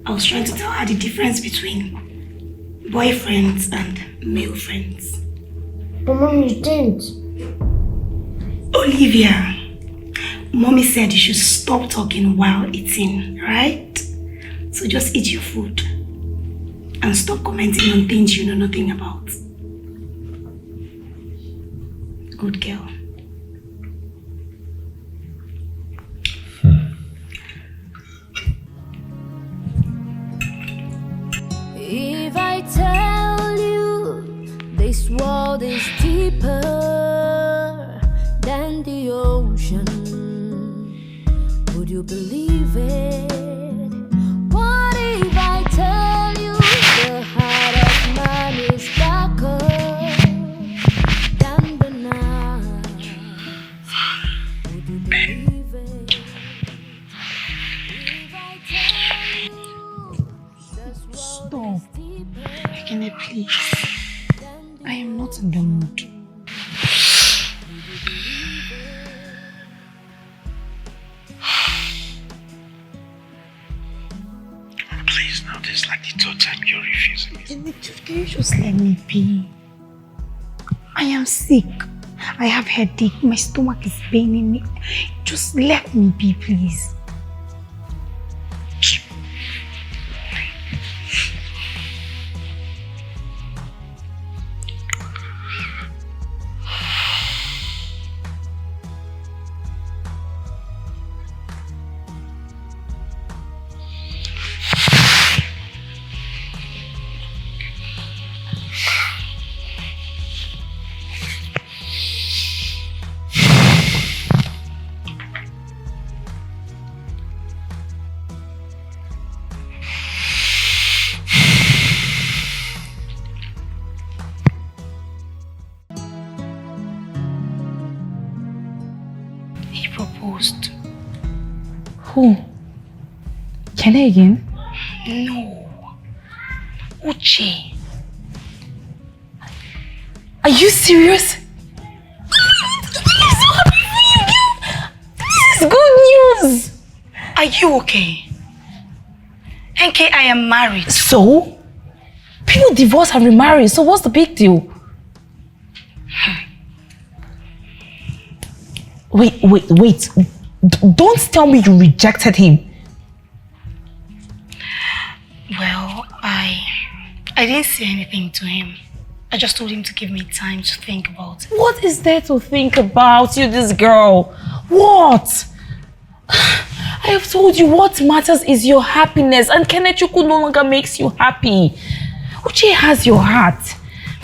Speaker 4: I was trying to tell her the difference between boyfriends and male friends.
Speaker 2: But Mom, you didn't.
Speaker 4: Olivia, Mommy said you should stop talking while eating, right? So just eat your food and stop commenting on things you know nothing about. Good girl.
Speaker 9: If I tell you this world is deeper than the ocean, would you believe it? What if I tell you the heart of man is darker than the night? Would you believe it? If I tell you this world is deeper
Speaker 4: Ekene, please. I am not in the mood.
Speaker 10: Please, now this is like the third time you're refusing me.
Speaker 4: Can you just let me be? I am sick. I have headache. My stomach is paining me. Just let me be, please. He proposed.
Speaker 7: Who? Kele again?
Speaker 4: No. Uche.
Speaker 7: Are you serious? I'm so happy for you, girl. This is good news.
Speaker 4: Are you okay? NK, I am married.
Speaker 7: So? People divorce and remarry, so what's the big deal? Wait. Don't tell me you rejected him.
Speaker 4: Well, I didn't say anything to him. I just told him to give me time to think about it.
Speaker 7: What is there to think about, you this girl? What? I have told you what matters is your happiness, and Kenechukwu no longer makes you happy. Uche has your heart.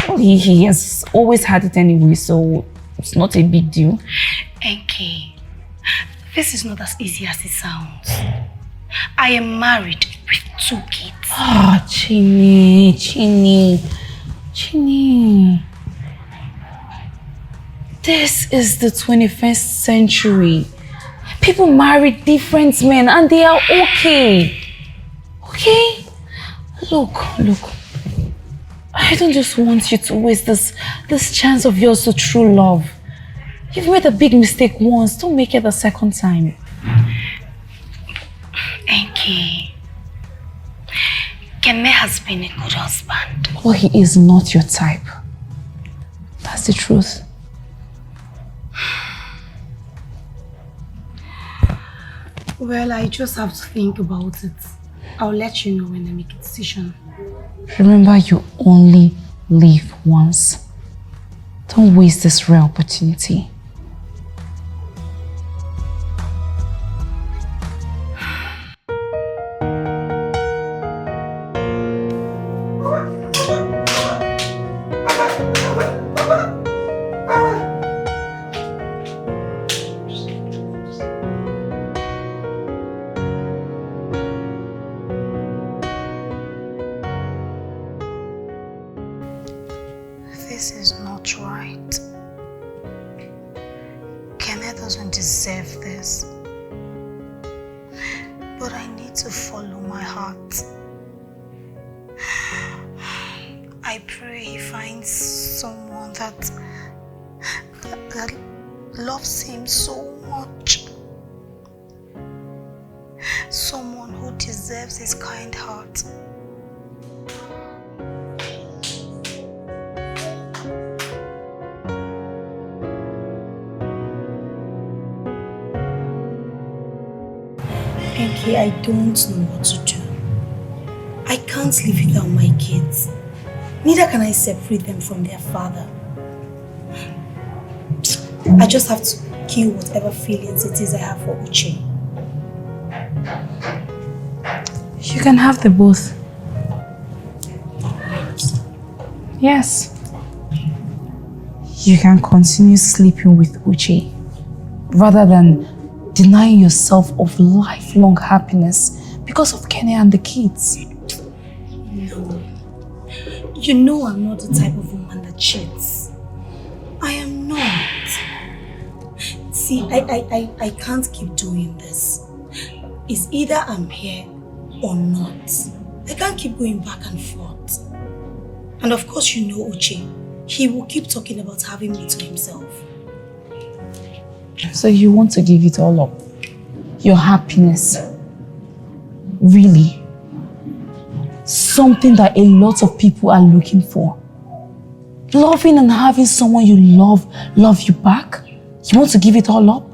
Speaker 7: Well, he has always had it anyway, so it's not a big deal.
Speaker 4: NK, this is not as easy as it sounds. I am married with 2 kids.
Speaker 7: Ah, Chini. This is the 21st century. People marry different men and they are okay. Okay? Look. I don't just want you to waste this chance of yours to true love. You've made a big mistake once, don't make it the second time.
Speaker 4: NK, Keme has been a good husband.
Speaker 7: Well, he is not your type. That's the truth.
Speaker 4: Well, I just have to think about it. I'll let you know when I make a decision.
Speaker 7: Remember, you only live once. Don't waste this rare opportunity.
Speaker 4: This is not right. Kenneth doesn't deserve this. But I need to follow my heart. I pray he finds someone that loves him so much. deserves his kind heart. Enki, I don't know what to do. I can't live without my kids. Neither can I separate them from their father. I just have to kill whatever feelings it is I have for Uche.
Speaker 7: You can have the both. Yes. You can continue sleeping with Uche rather than denying yourself of lifelong happiness because of Kenny and the kids.
Speaker 4: No. You know I'm not the type of woman that cheats. I am not. See, I can't keep doing this. It's either I'm here or not. I can't keep going back and forth. And of course you know Uche. He will keep talking about having me to himself.
Speaker 7: So you want to give it all up? Your happiness? Really? Something that a lot of people are looking for. Loving and having someone you love you back? You want to give it all up?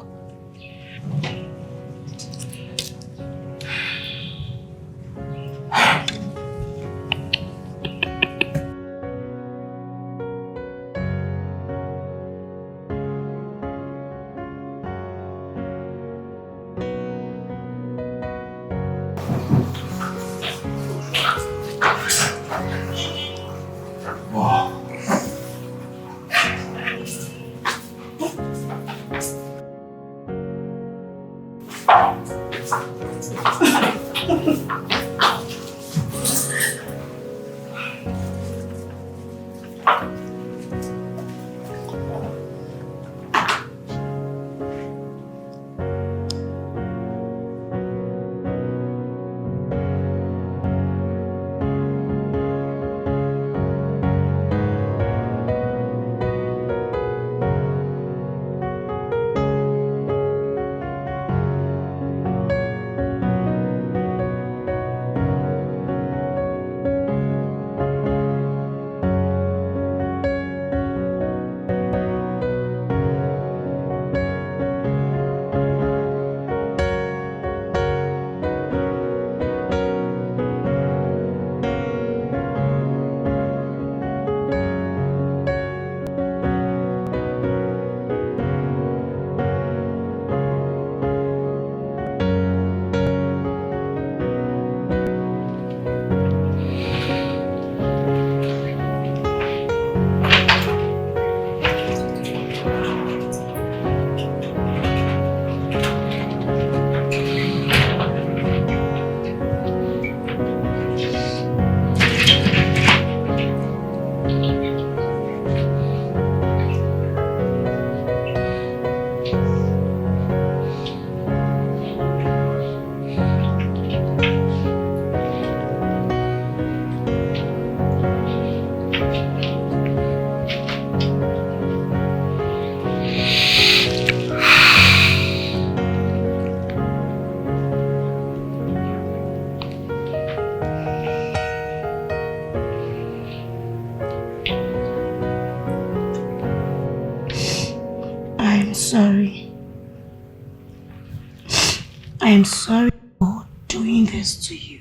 Speaker 4: I am sorry for doing this to you.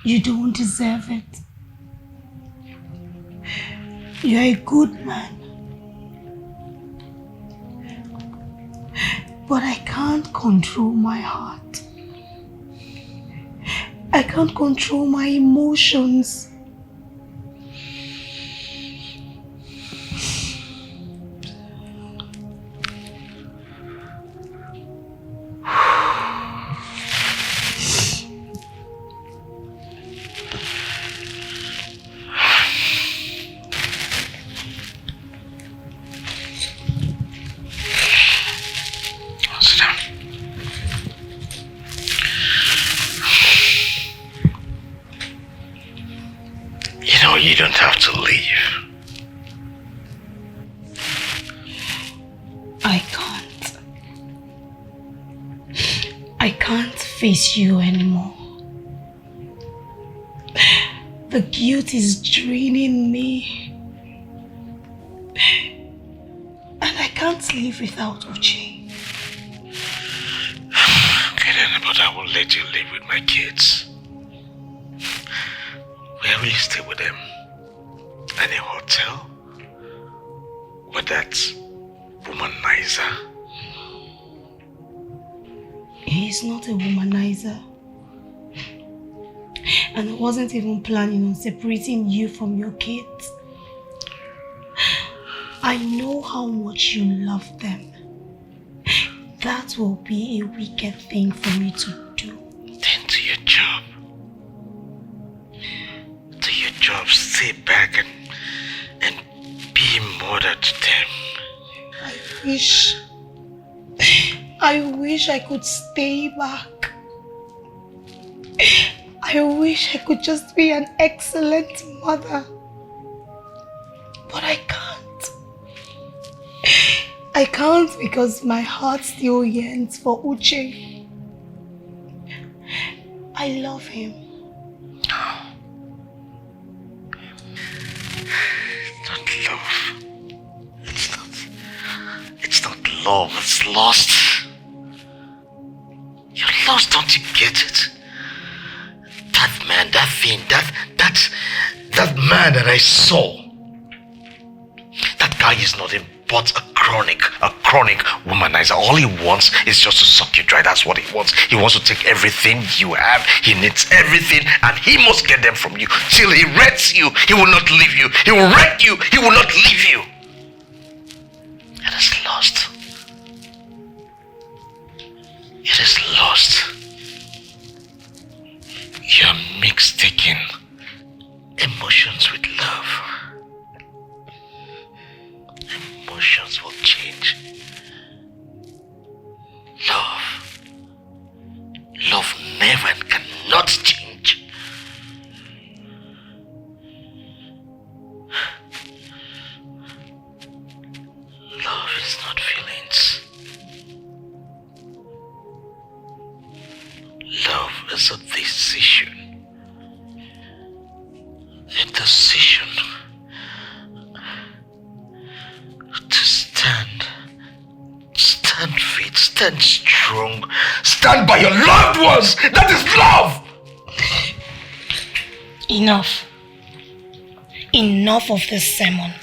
Speaker 4: You don't deserve it. You're a good man. But I can't control my heart. I can't control my emotions.
Speaker 5: You don't have to leave.
Speaker 4: I can't face you anymore. The guilt is draining me. And I can't live without Uche.
Speaker 6: Okay then, but I will let you live with my kids. Where will you stay with them? Any hotel? With that womanizer?
Speaker 4: He's not a womanizer. And I wasn't even planning on separating you from your kids. I know how much you love them. That will be a wicked thing for me to do.
Speaker 6: Then do your job. Do your job, stay back and be a mother to them.
Speaker 4: I wish I could stay back. I wish I could just be an excellent mother. But I can't. I can't because my heart still yearns for Uche. I love him.
Speaker 6: Not love. It's not love, it's lust. You're lost, don't you get it? That man, that thing, that man that I saw, that guy is nothing but a chronic womanizer. All he wants is just to suck you dry. That's what he wants. He wants to take everything you have. He needs everything and he must get them from you. Till he wrecks you, he will not leave you. He will wreck you, he will not leave you. It is lost. It is lost. You're mixtaking emotions with love. Emotions will change. Love never and cannot change. Love is not feelings. Love is a decision. A decision to stand fit, stand strong, stand by your loved ones. That is love.
Speaker 4: Enough. Enough of this sermon.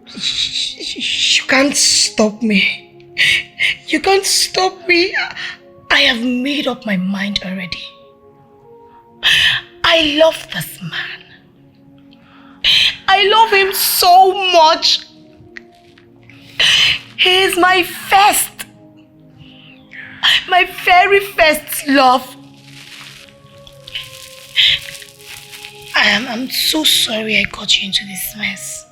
Speaker 4: You can't stop me. You can't stop me. I have made up my mind already. I love this man. I love him so much. He is my very first love. I'm so sorry I got you into this mess.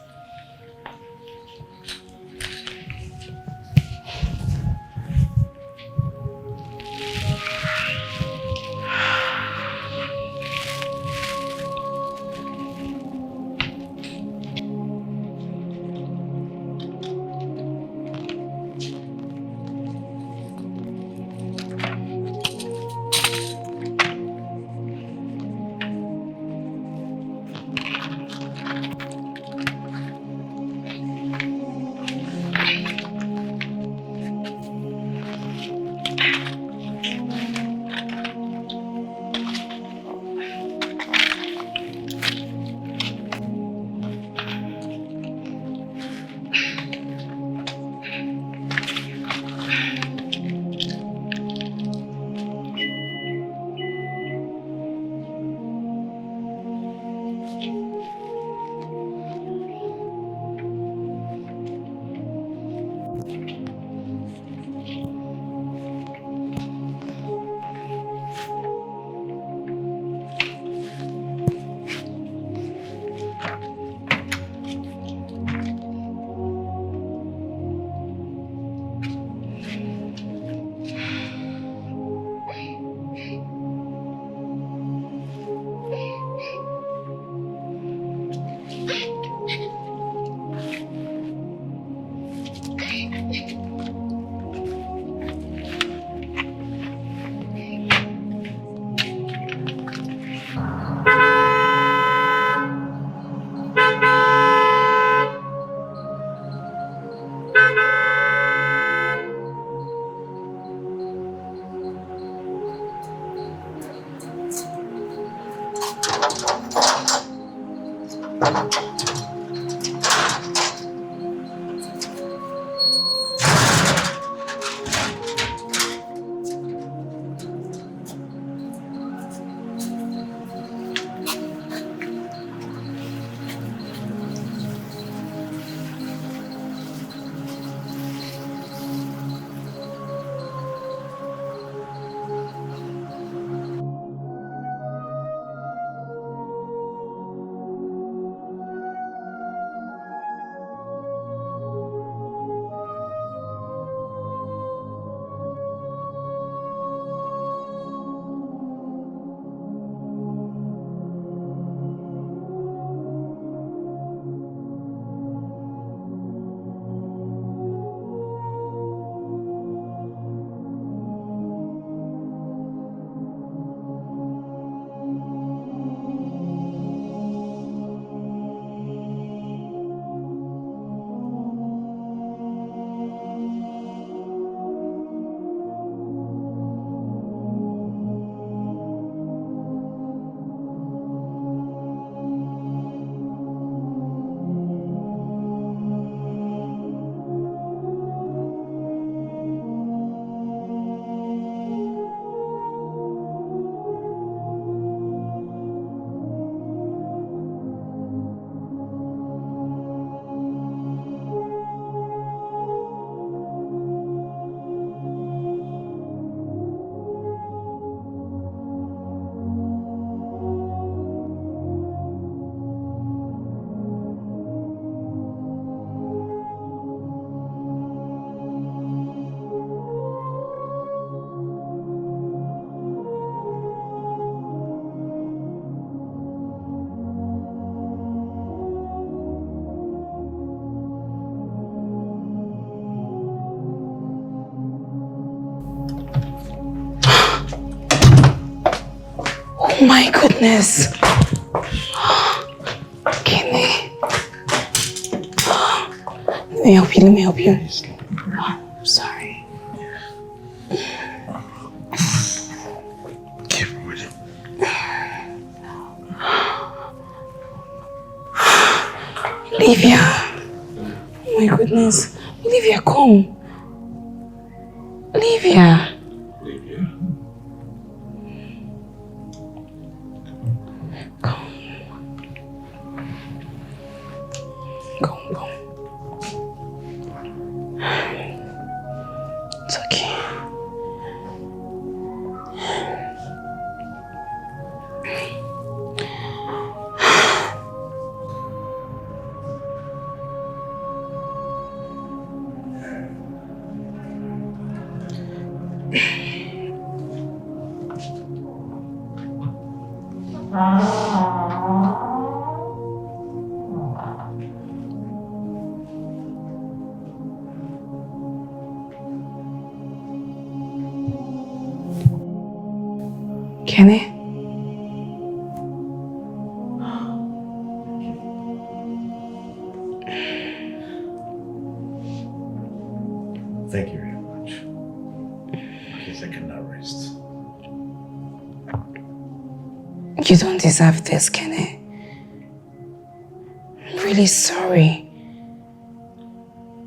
Speaker 4: Oh my goodness. Kenny. Let me help you. I'm sorry.
Speaker 6: Keep reading.
Speaker 4: Olivia. Oh my goodness. Olivia, come. Olivia. It's okay. Kenny?
Speaker 6: Thank you very much. Because I cannot rest.
Speaker 4: You don't deserve this, Kenny. I'm really sorry.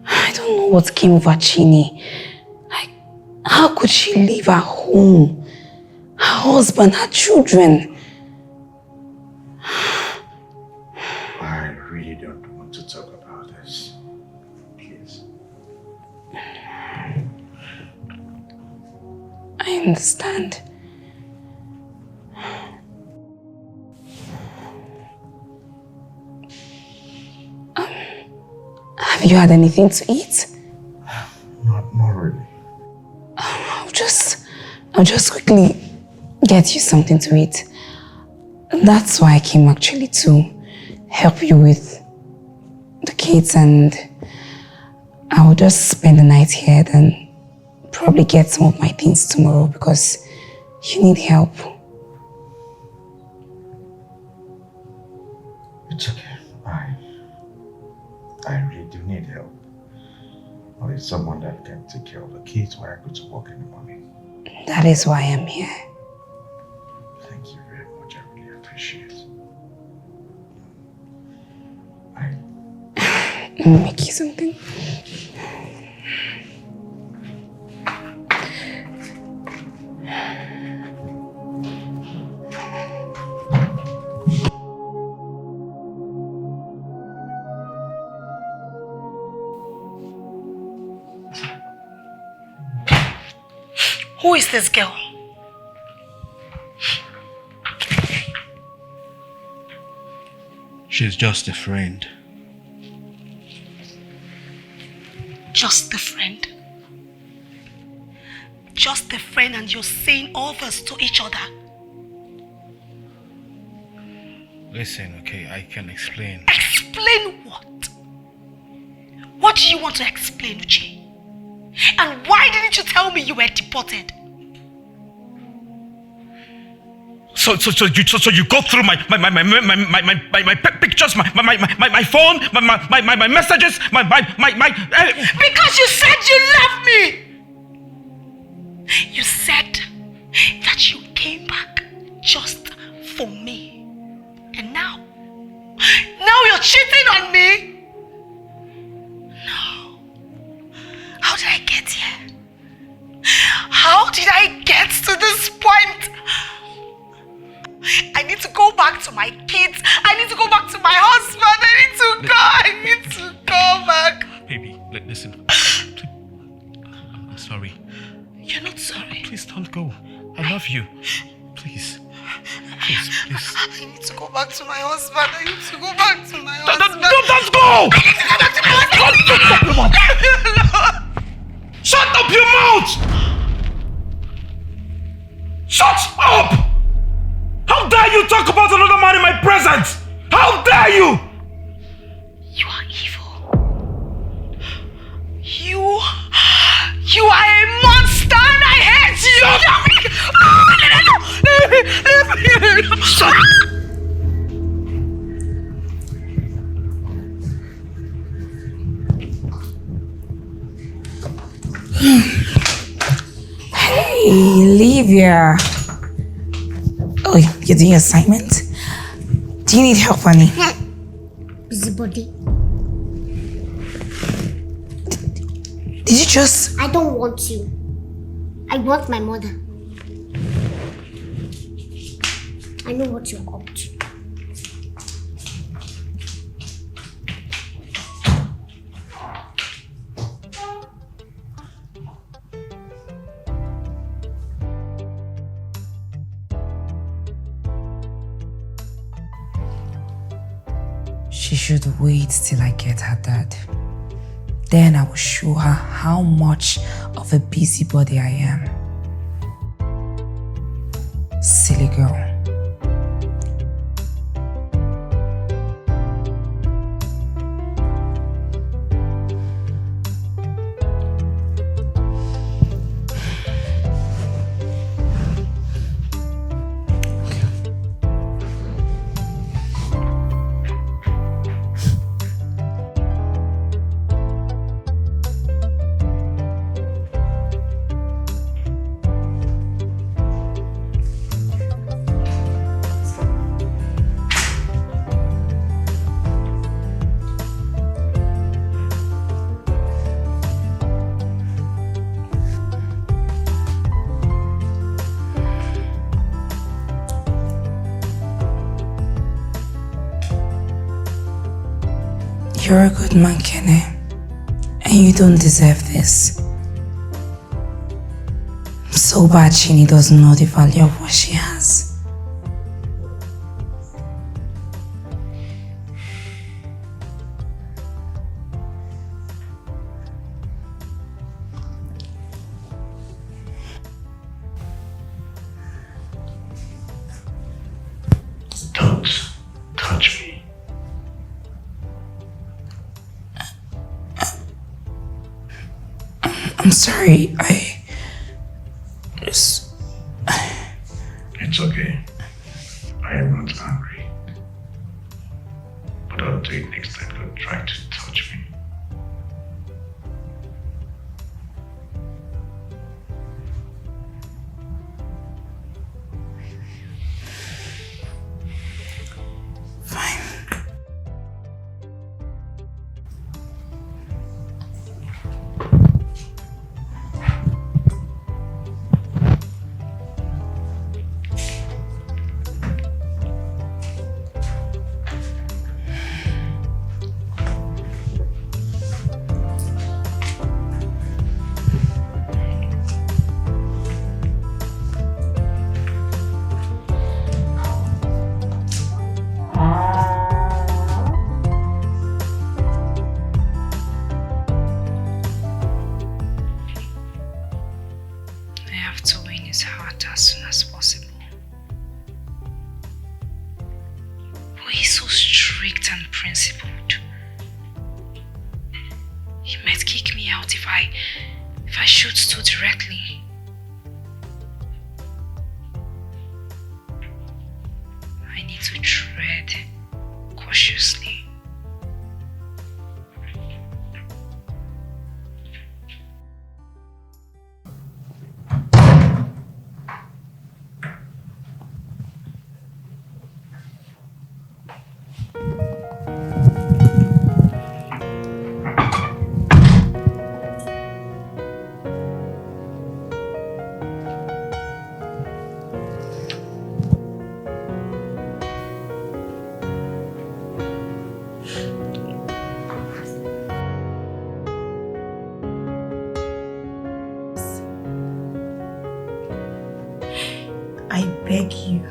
Speaker 4: I don't know what came over Chini. Like, how could she leave her home? Her husband, her children.
Speaker 6: I really don't want to talk about this. Please.
Speaker 4: I understand. Have you had anything to eat?
Speaker 6: Not really.
Speaker 4: I'll just quickly get you something to eat. That's why I came actually to help you with the kids, and I will just spend the night here, then probably get some of my things tomorrow because you need help.
Speaker 6: It's okay. I really do need help. I need someone that can take care of the kids while I go to work in the morning.
Speaker 4: That is why I'm here.
Speaker 6: Thank you very much. I really appreciate it.
Speaker 3: Let me make you something.
Speaker 4: Who is this girl?
Speaker 11: She's just a friend.
Speaker 4: Just a friend. Just a friend, and you're saying all this to each other.
Speaker 11: Listen, okay, I can explain.
Speaker 4: Explain what? What do you want to explain, Uche? And why didn't you tell me you were deported?
Speaker 6: So you go through my pictures, my phone, my messages,
Speaker 4: Because you said you love me! You said that you came back just for me. And now you're cheating on me? No. How did I get here? How did I get to this point? I need to go back to my kids. I need to go back to my husband. I need to go back.
Speaker 11: Baby, listen. I'm sorry.
Speaker 4: You're not sorry.
Speaker 11: Please don't go. I love you. Please. Please.
Speaker 4: I need to go back to my husband. I need to go back to my husband.
Speaker 6: Don't go!
Speaker 4: I need to go back to my husband.
Speaker 6: Shut up your mouth! Shut up! How dare you talk about another man in my presence? How dare you?
Speaker 4: You are evil. You are a monster and I hate you! Shut up!
Speaker 3: Hey, Olivia. Oh, you're doing assignment? Do you need help, honey?
Speaker 2: Busybody.
Speaker 3: Did you just...
Speaker 2: I don't want you. I want my mother. I know what you're up to.
Speaker 3: She should wait till I get her dad. Then I will show her how much of a busybody I am. Silly girl. You're a good man, Kenny, and you don't deserve this. So bad Chini doesn't know the value of what she has.
Speaker 6: Don't touch me.
Speaker 3: I'm sorry, I just...
Speaker 6: It's okay. I am not angry. But I'll do it next time. Don't try to touch me.
Speaker 12: and principled. He might kick me out if I shoot too directly. I need to tread cautiously.
Speaker 4: I beg you,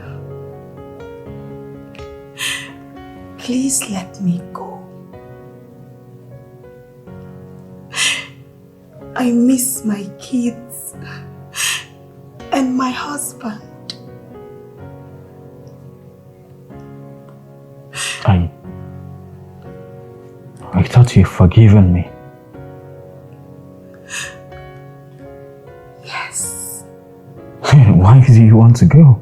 Speaker 4: please let me go. I miss my kids and my husband.
Speaker 13: I thought you'd forgiven me.
Speaker 4: Yes.
Speaker 13: Why do you want to go?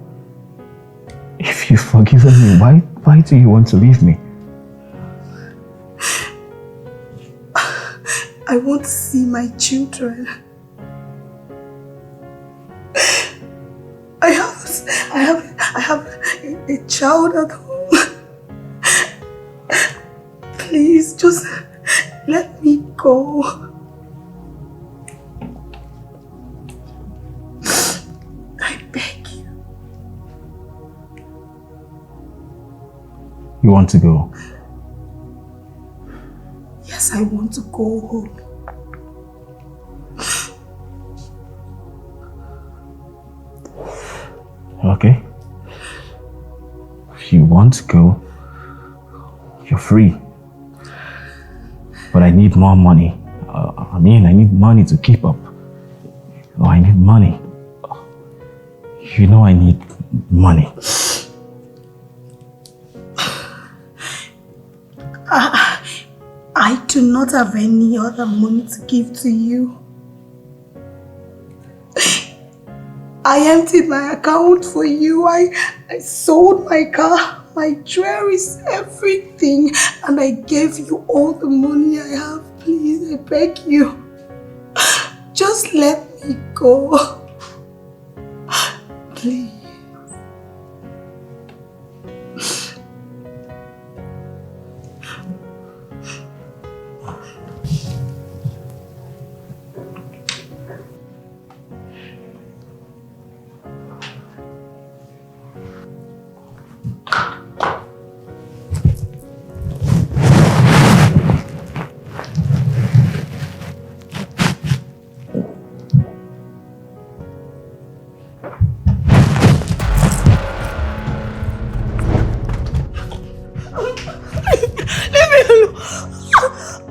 Speaker 13: If you've forgiven me, why do you want to leave me?
Speaker 4: I want to see my children. I have a child at home. Please, just let me go. I beg you.
Speaker 13: You want to go?
Speaker 4: Yes, I want to go home.
Speaker 13: Okay. If you want to go, you're free. But I need more money. I need money to keep up. Oh, I need money. You know I need money.
Speaker 4: I do not have any other money to give to you. I emptied my account for you. I sold my car, my jewelry, everything, and I gave you all the money I have. Please, I beg you. Just let me go. Please.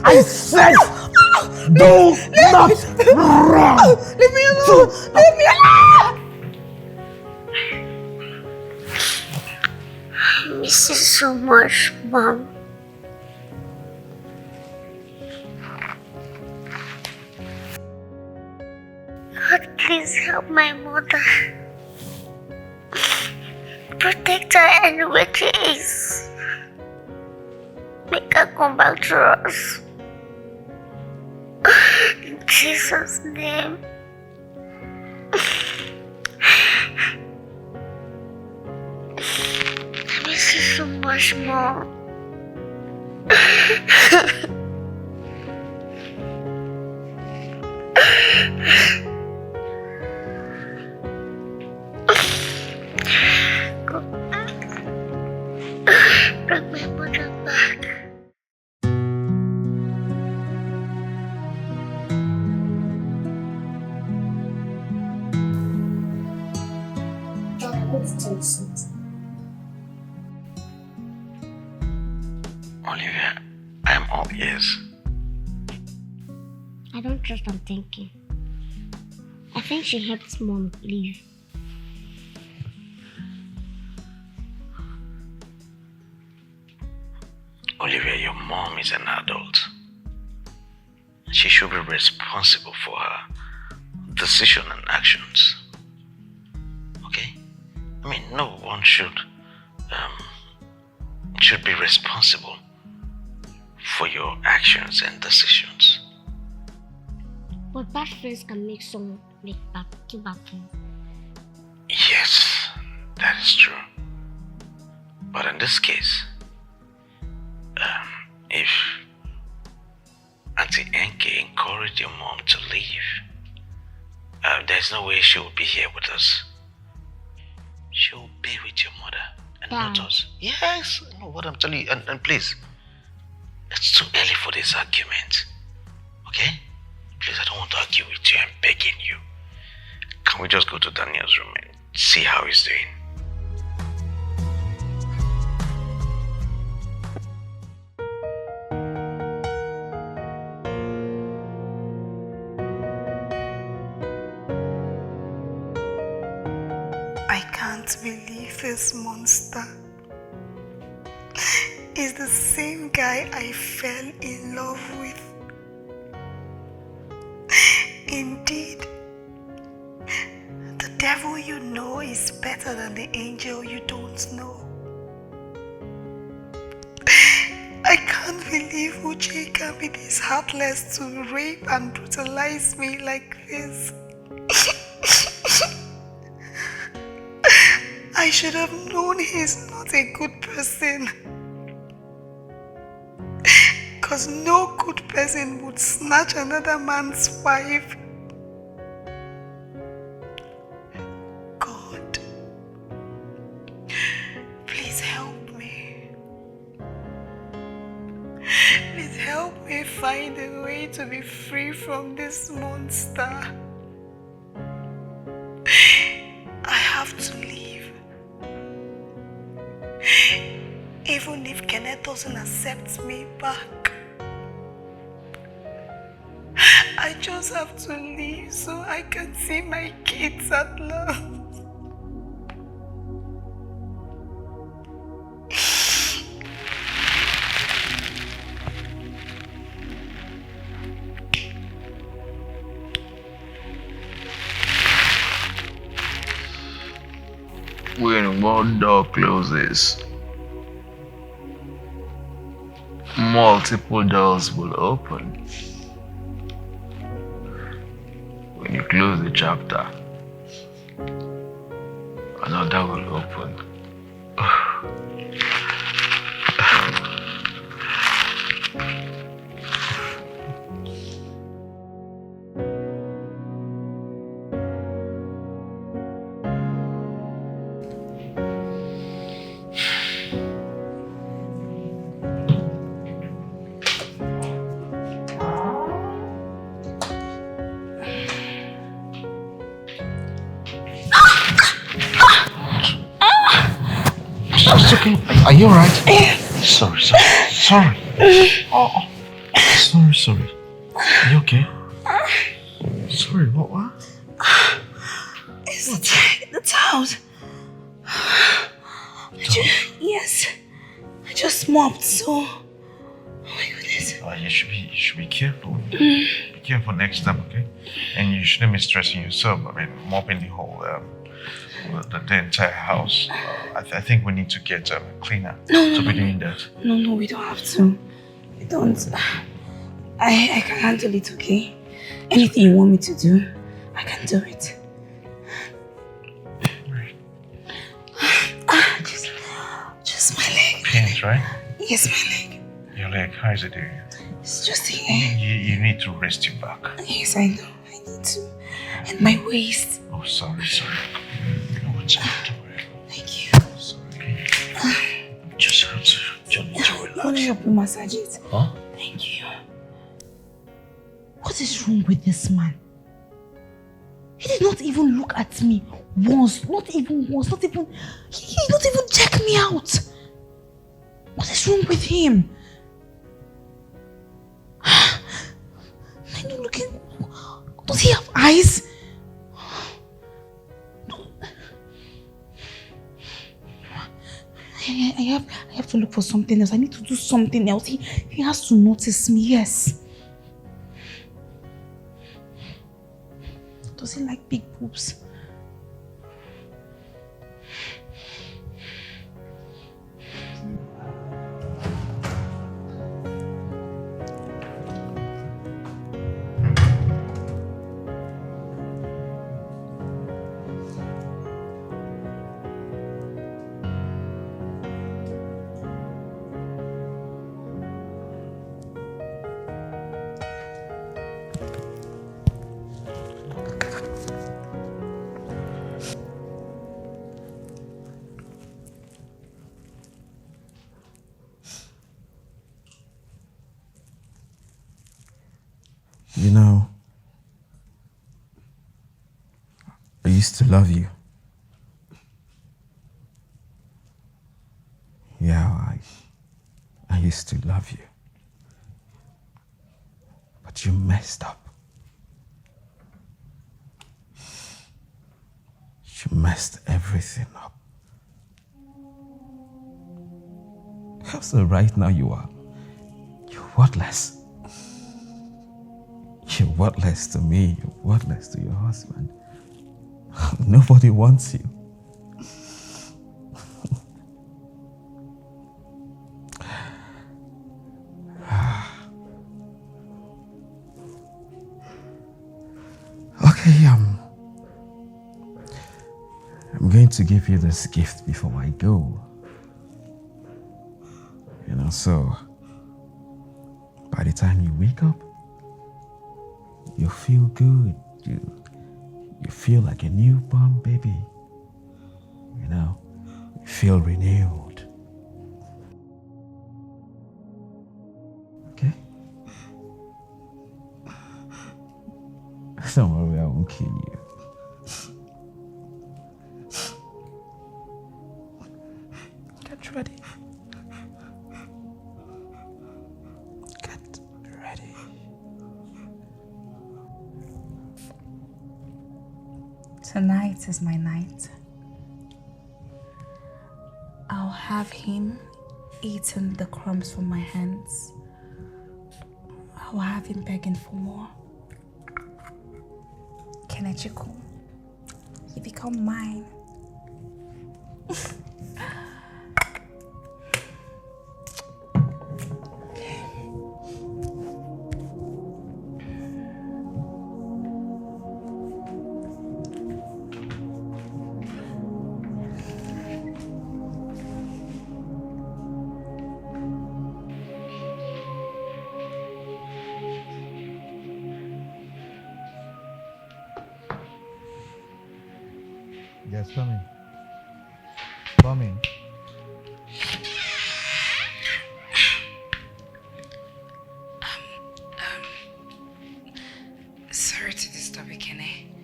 Speaker 6: I said, do not run!
Speaker 4: Leave me alone! Leave me alone!
Speaker 2: I miss you so much, Mom. God, please help my mother. Protect her anywhere she is. Make her come back to us. In Jesus' name. I miss you so much, Mom. Bring my mother back.
Speaker 5: Olivia, I'm all ears.
Speaker 2: I don't trust I'm thinking. I think she helped Mom leave.
Speaker 5: Olivia, your mom is an adult. She should be responsible for her decision and actions. Okay? I mean, no one should be responsible for your actions and decisions.
Speaker 2: But bad friends can make someone make bad friends.
Speaker 5: Yes, that is true. But in this case, if Auntie Enke encouraged your mom to leave, there's no way she will be here with us. She will be with your mother and not us. Yes, I know what I'm telling you. And please, it's too early for this argument. Okay? Please, I don't want to argue with you. I'm begging you. Can we just go to Daniel's room and see how he's doing?
Speaker 4: I can't believe this monster is the same guy I fell in love with. Indeed, the devil you know is better than the angel you don't know. I can't believe Uche can be this heartless to rape and brutalize me like this. I should have known he's not a good person. Because no good person would snatch another man's wife. God, please help me. Please help me find a way to be free from this monster. I have to leave. Even if Kenneth doesn't accept me back, I just have to leave so I can see my kids at last.
Speaker 10: When one door closes, multiple doors will open. When you close the chapter, another will open.
Speaker 6: It's okay. Are you alright? Sorry. Oh, sorry. Are you okay? Sorry, what?
Speaker 4: It's the towels. Yes. I just mopped, so... Oh my goodness.
Speaker 6: You should be careful. Be careful next time, okay? And you shouldn't be stressing yourself. I mean, mopping the whole, the entire house. I think we need to get a cleaner to be doing that.
Speaker 4: No, we don't have to. We don't. I can handle it, okay? Anything you want me to do, I can do it. Just my leg.
Speaker 6: Pains, right?
Speaker 4: Yes, my leg.
Speaker 6: Your leg, how is it doing?
Speaker 4: It's just here.
Speaker 6: You need to rest your back.
Speaker 4: Yes, I know. I need to. And my waist.
Speaker 6: Oh, sorry. No, it's okay, don't worry.
Speaker 4: Thank you.
Speaker 6: Sorry. Just have to relax.
Speaker 4: I want to help you massage it.
Speaker 6: Huh?
Speaker 4: Thank you.
Speaker 7: What is wrong with this man? He did not even look at me once. Not even once. He did not even check me out. What is wrong with him? I'm not looking. Does he have eyes? I have to look
Speaker 3: for something else. I need to do something else. He has to notice me, yes. Does he like big boobs?
Speaker 13: You know, I used to love you. Yeah, I used to love you. But you messed up. You messed everything up. So right now you're worthless. You're worthless to me. You're worthless to your husband. Nobody wants you. Okay, I'm going to give you this gift before I go. You know, so by the time you wake up, you feel good. You feel like a newborn baby. You know, you feel renewed. Okay? Don't worry, I won't kill you. Get ready. Get ready.
Speaker 3: Tonight is my night. I'll have him eating the crumbs from my hands. I'll have him begging for more. Kenechiko, he become mine.
Speaker 6: Yes, come in. Come in.
Speaker 12: Sorry to disturb you, Kenny.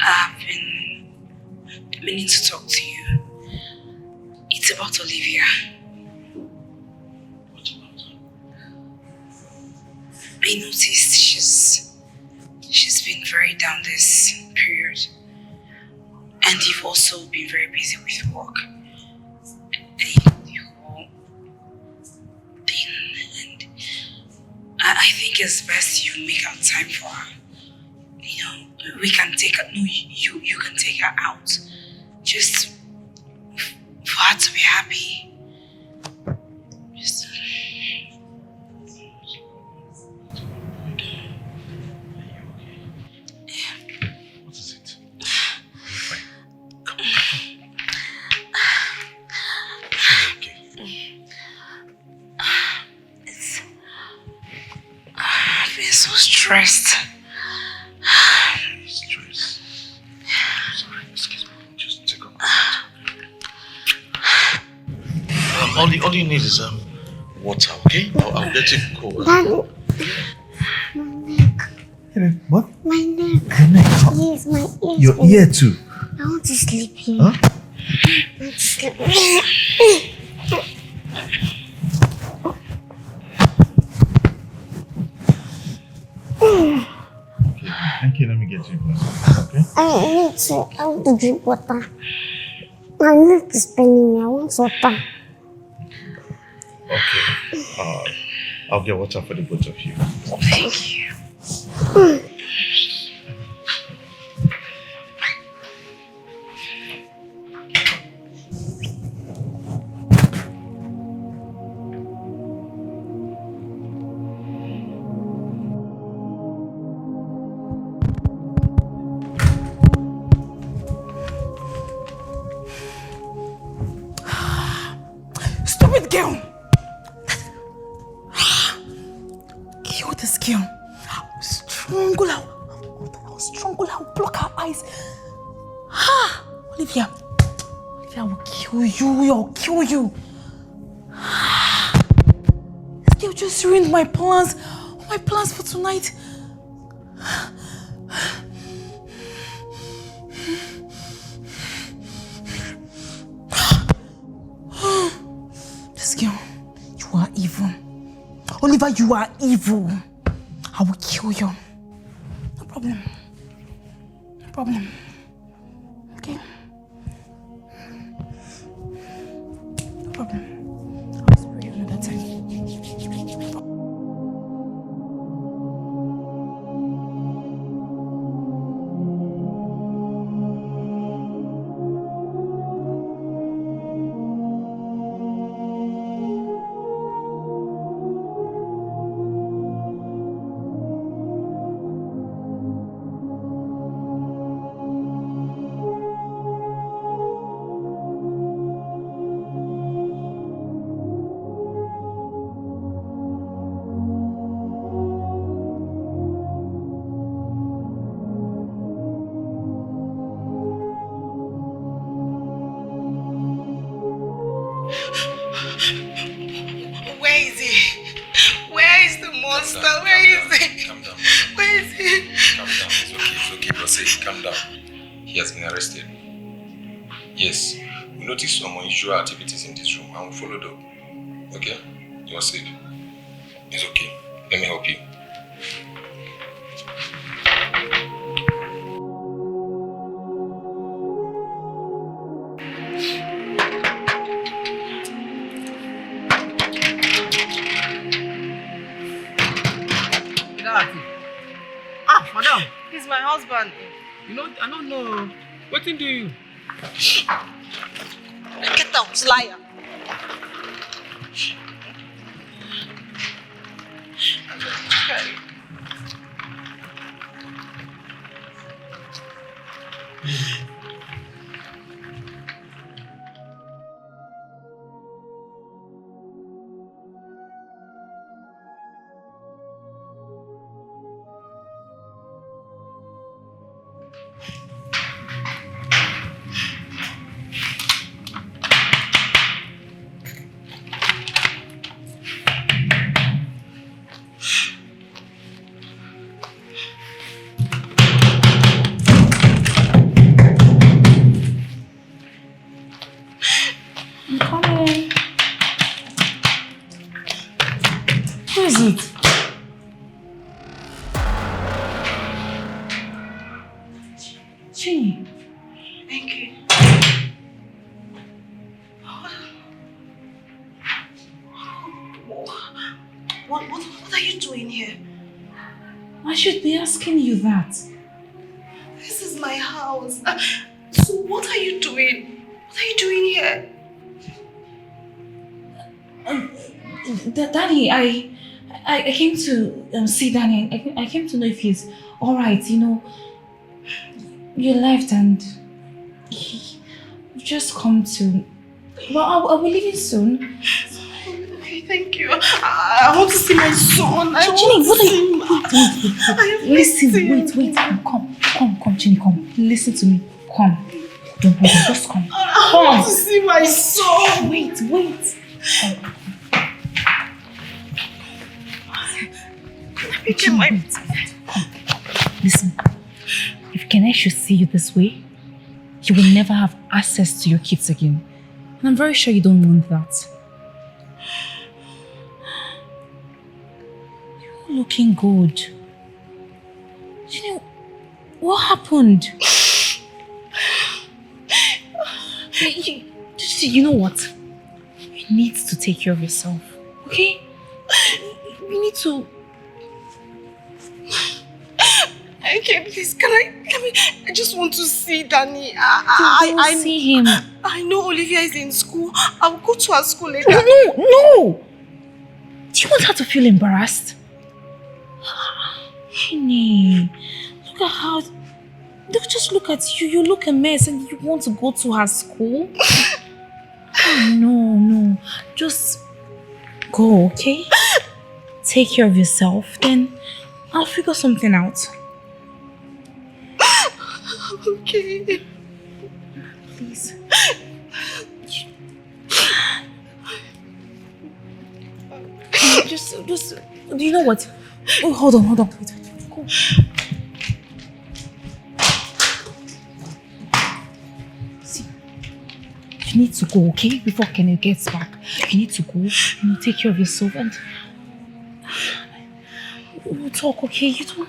Speaker 12: I've been meaning to talk to you. It's about Olivia.
Speaker 5: What about her?
Speaker 12: I noticed she's been very down this period, and you've also been very busy with work. The whole thing, and I think it's best you make out time for her. You know, we can take her. No, you can take her out, just for her to be happy. Just. Stressed.
Speaker 5: Stress. Sorry, excuse me. Just take a moment. All you need is water, okay? I'll get it cold.
Speaker 2: Daddy, my neck.
Speaker 6: What?
Speaker 2: My neck.
Speaker 6: Your neck?
Speaker 2: Yes, my ears.
Speaker 6: Your ear too?
Speaker 2: I want to sleep here.
Speaker 6: Huh?
Speaker 2: I want to sleep here.
Speaker 6: Thank you. Let me get you a glass. Okay?
Speaker 2: I want to drink water. I need to spend me. I want water.
Speaker 6: Okay. I'll get water for the both of you.
Speaker 12: Thank you.
Speaker 4: Stupid girl! Kill this girl. Strangle her. I'll strangle her. I'll block her eyes. Olivia. Olivia, I will kill you. I'll kill you. This girl just ruined my plans. My plans for tonight. This girl, you are evil. Oliver, you are evil. I will kill you. No problem. No problem. Okay? No problem. I'll spray you another time.
Speaker 12: Where is he? Where is the monster? Where is he?
Speaker 14: Calm down.
Speaker 12: Where is he?
Speaker 14: Calm down. It's okay. Rosé, calm down. He has been arrested. Yes. We noticed some unusual activities in this room and we followed up. Okay? You are safe. It's okay. Let me help you.
Speaker 15: Madam.
Speaker 12: He's my husband.
Speaker 15: You know, I don't know. What do you?
Speaker 12: Get out, liar.
Speaker 7: I'm coming. Who is it? Chini.
Speaker 12: Thank you. What are you doing here?
Speaker 7: I should be asking you that.
Speaker 12: This is my house. So what are you doing? What are you doing here?
Speaker 7: Danny, I came to see Danny. I came to know if he's all right. You know, you left and you've just come to. Well, I'll be leaving soon.
Speaker 12: Okay, thank you. I want to see my son.
Speaker 7: Chini, what are you? Wait. Come, Chini, come. Listen to me. Come. Don't hold on, just come.
Speaker 12: I want to see my son.
Speaker 7: Wait. Come. Listen, if Kene should see you this way, you will never have access to your kids again. And I'm very sure you don't want that. You're looking good. You know, what happened?
Speaker 3: You know what? You need to take care of yourself, okay? We need to...
Speaker 12: Okay, please, I just want to see Danny.
Speaker 3: I see him.
Speaker 12: I know Olivia is in school. I'll go to her school later.
Speaker 3: No! Do you want her to feel embarrassed? Honey, look at how... Just look at you. You look a mess and you want to go to her school? Oh, no. Just go, okay? Take care of yourself. Then I'll figure something out.
Speaker 12: Okay.
Speaker 3: Please. Just, do you know what? Oh, hold on. Wait. Go. See, you need to go, okay? Before Kenny gets back. You need to go. You need to take care of yourself and we'll talk, okay? You don't...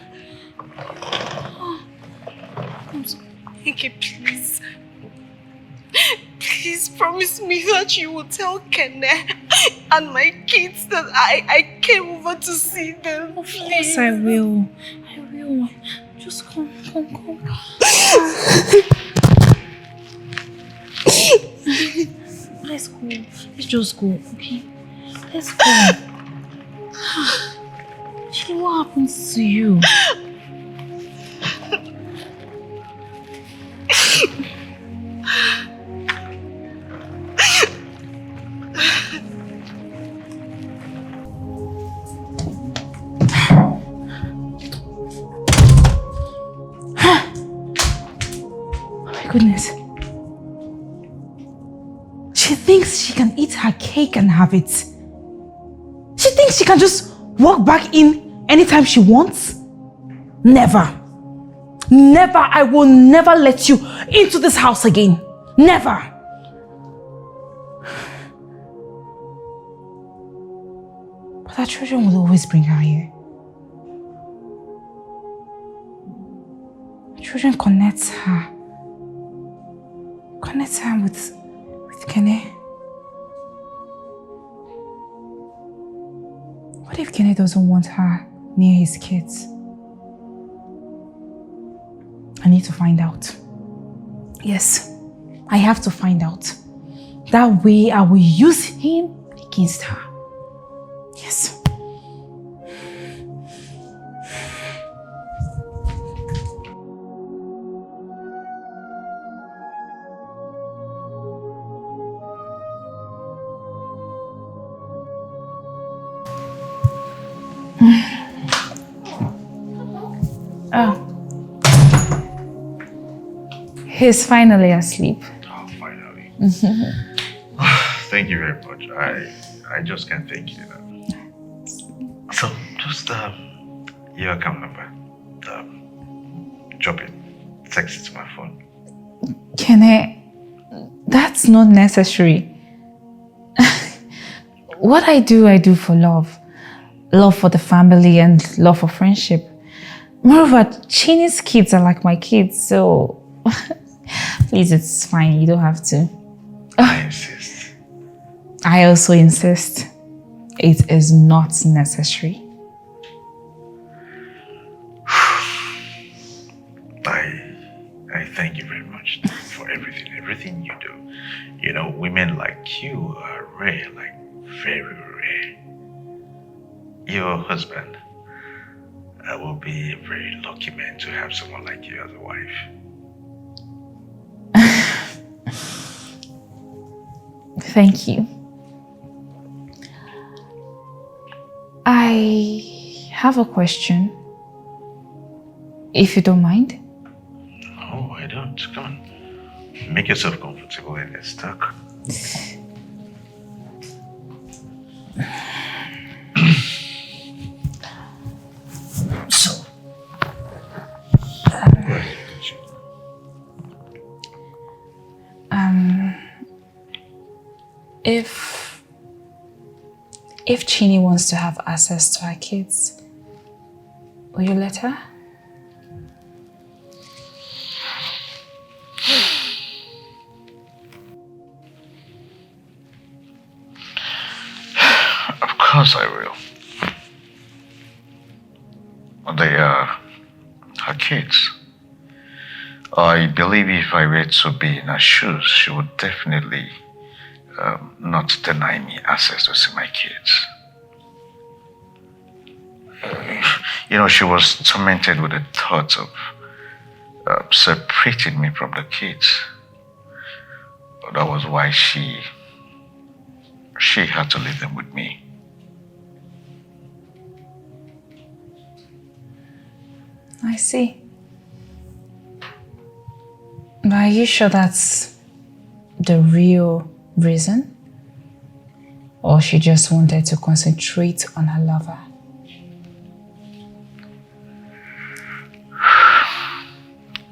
Speaker 3: I'm sorry.
Speaker 12: Okay, please. Please promise me that you will tell Kenne and my kids that I came over to see them.
Speaker 3: Of course I will. Just come. Let's go. Let's just go, okay? Let's go. Chidi, what happens to you? Goodness. She thinks she can eat her cake and have it. She thinks she can just walk back in anytime she wants. Never. I will never let you into this house again. Never. But her children will always bring her here. Children connects her with Kene. What if Kene doesn't want her near his kids? I need to find out. Yes, I have to find out. That way I will use him against her. Yes. Oh. He's finally asleep.
Speaker 6: Oh, finally. Thank you very much. I just can't thank you enough. So, just your account number. Drop it. Text it to my phone.
Speaker 3: That's not necessary. What I do for love. Love for the family and love for friendship. Moreover, Chini's kids are like my kids, so please, it's fine. You don't have to.
Speaker 6: I insist.
Speaker 3: I also insist. It is not necessary.
Speaker 6: I thank you very much for everything you do. You know, women like you are rare, like very rare. Your husband, I will be a very lucky man to have someone like you as a wife.
Speaker 3: Thank you. I have a question, if you don't mind.
Speaker 6: No, I don't. Come on. Make yourself comfortable and let's talk.
Speaker 3: So, if Chini wants to have access to her kids, will you let her?
Speaker 6: course I will. They are her kids. I believe if I were to be in her shoes, she would definitely not deny me access to see my kids. She was tormented with the thought of separating me from the kids. That was why she had to leave them with me.
Speaker 12: I see. But are you sure that's the real reason? Or she just wanted to concentrate on her lover?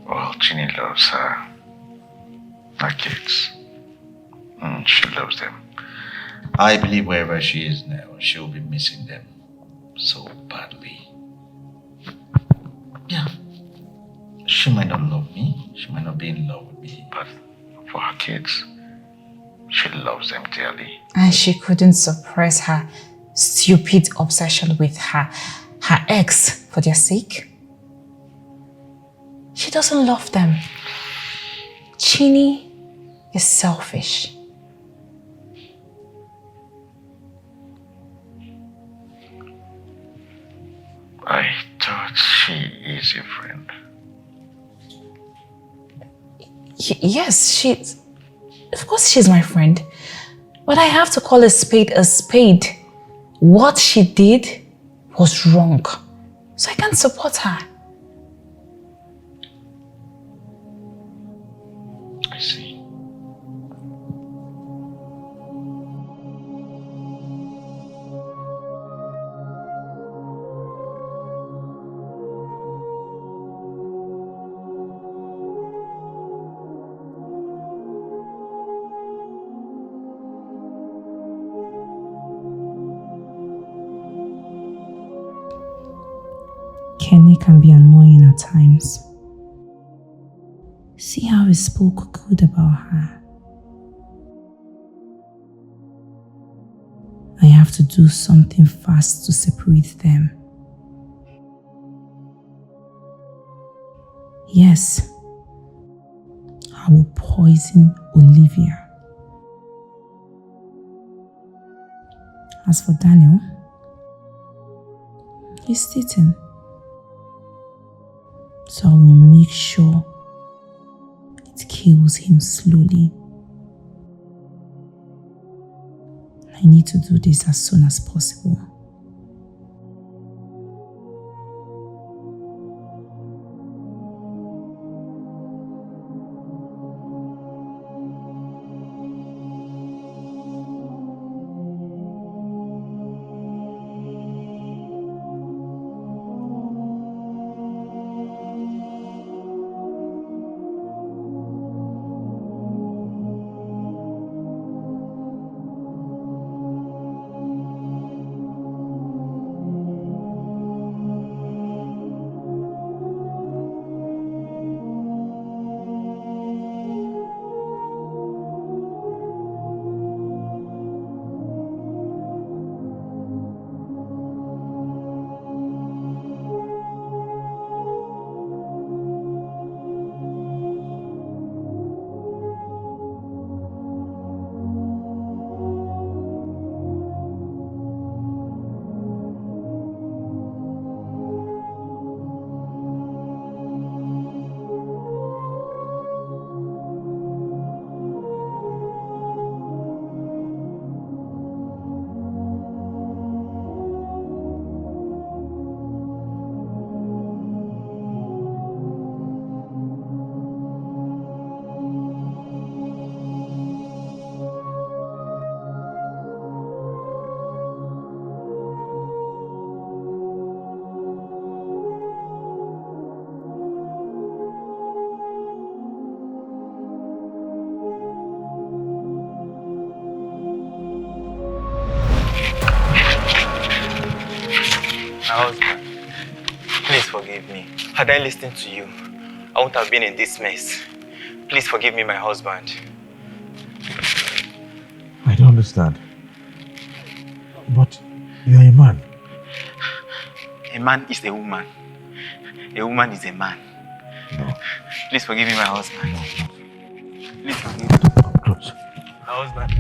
Speaker 6: Well, Ginny loves her kids. She loves them. I believe wherever she is now, she'll be missing them so badly. Yeah. She might not love me. She might not be in love with me. But for her kids, she loves them dearly.
Speaker 12: And she couldn't suppress her stupid obsession with her ex for their sake? She doesn't love them. Chini is selfish.
Speaker 6: I thought she is your friend.
Speaker 12: Yes, of course she's my friend. But I have to call a spade a spade. What she did was wrong. So I can't support her.
Speaker 6: I see.
Speaker 7: Kenny can be annoying at times. See how he spoke good about her. I have to do something fast to separate them. Yes, I will poison Olivia. As for Daniel, he's sitting. So I will make sure it kills him slowly. I need to do this as soon as possible.
Speaker 16: husband, please forgive me. Had I listened to you, I wouldn't have been in this mess. Please forgive me, my husband.
Speaker 6: I don't understand. But You're a man.
Speaker 16: A man is a woman. A woman is a man.
Speaker 6: No.
Speaker 16: Please forgive me, my husband.
Speaker 6: No.
Speaker 16: Please forgive me.
Speaker 6: Close.
Speaker 16: My husband.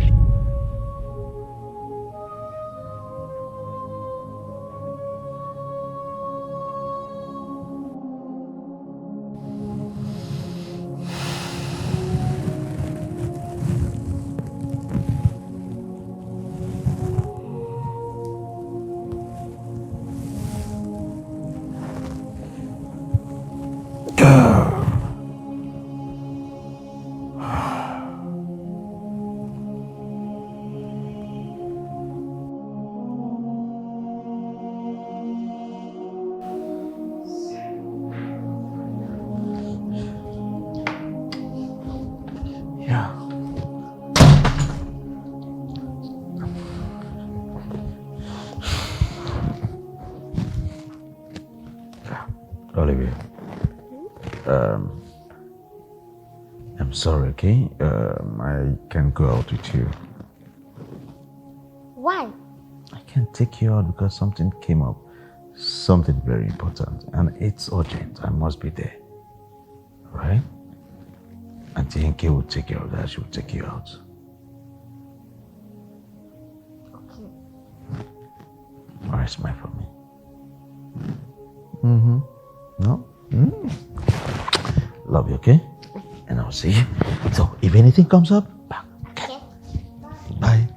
Speaker 6: Olivia, I'm sorry, okay? I can't go out with you.
Speaker 2: Why?
Speaker 6: I can't take you out because something came up. Something very important. And it's urgent. I must be there. Right? Auntie Inke will take care of that. She will take you out.
Speaker 2: Okay.
Speaker 6: Alright, smile for me. Mm-hmm. No? Love you, okay? And I'll see you. So, if anything comes up, back. Okay? Bye.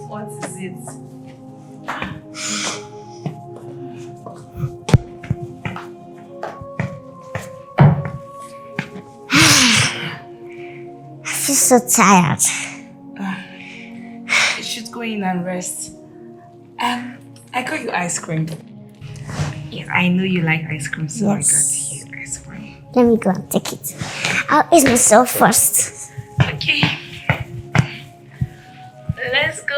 Speaker 12: What is it?
Speaker 2: I feel so tired.
Speaker 12: You should go in and rest. I got you ice cream. Yes, I know you like ice cream, so
Speaker 2: Yes.
Speaker 12: I got you ice cream.
Speaker 2: Let me go and take it. I'll ease myself first.
Speaker 12: Okay. Let's go.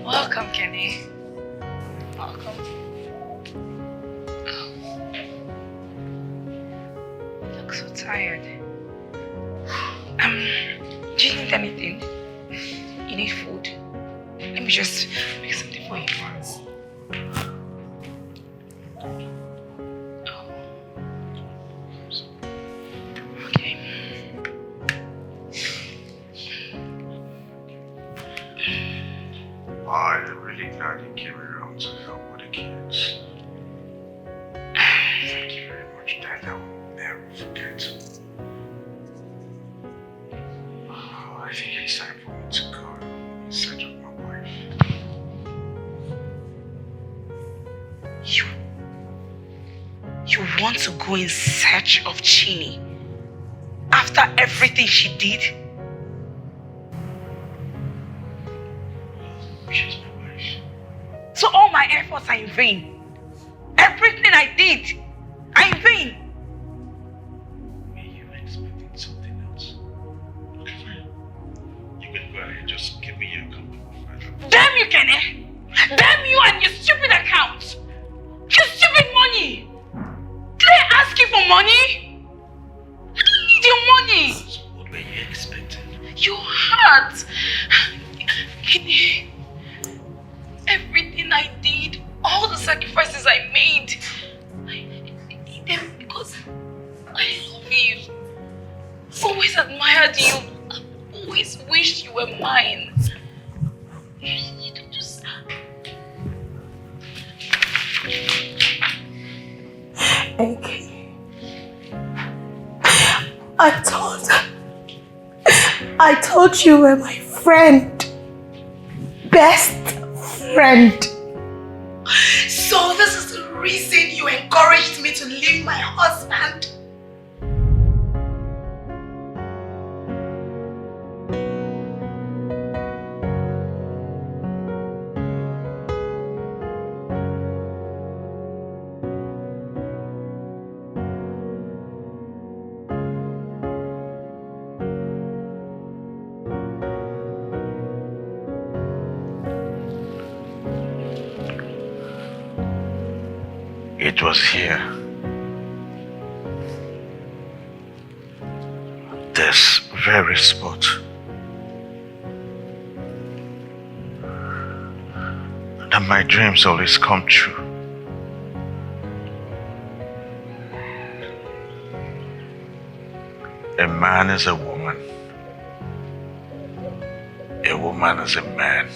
Speaker 12: Welcome, Kenny. Welcome. You look so tired. Do you need anything? You need food? Let me just make something for you once. Okay.
Speaker 14: I'm really glad you came around to help with the kids. Thank you very much, Dad. I will never forget. I think it's time for me to go in search of my wife.
Speaker 12: You want to go in search of Chini after everything she did?
Speaker 14: She's my wife.
Speaker 12: So all my efforts are in vain. Everything I did, I'm in vain.
Speaker 5: Were you expecting something else? Okay, fine. You can go ahead, just give me your account number.
Speaker 12: Damn you, Kenny! Damn you and your stupid account! Your stupid money! Did I ask you for money? I don't need your money!
Speaker 5: So what were you expecting?
Speaker 12: Your heart! Kenny, everything I did, all the sacrifices I made, I did them because I love you. I've always admired you. I've always wished you were mine. You don't just...
Speaker 4: Okay. I thought you were my friend. Best friend. So this is the reason you encouraged me to leave my husband?
Speaker 5: It was here. This very spot. That my dreams always come true. A man is a woman. A woman is a man.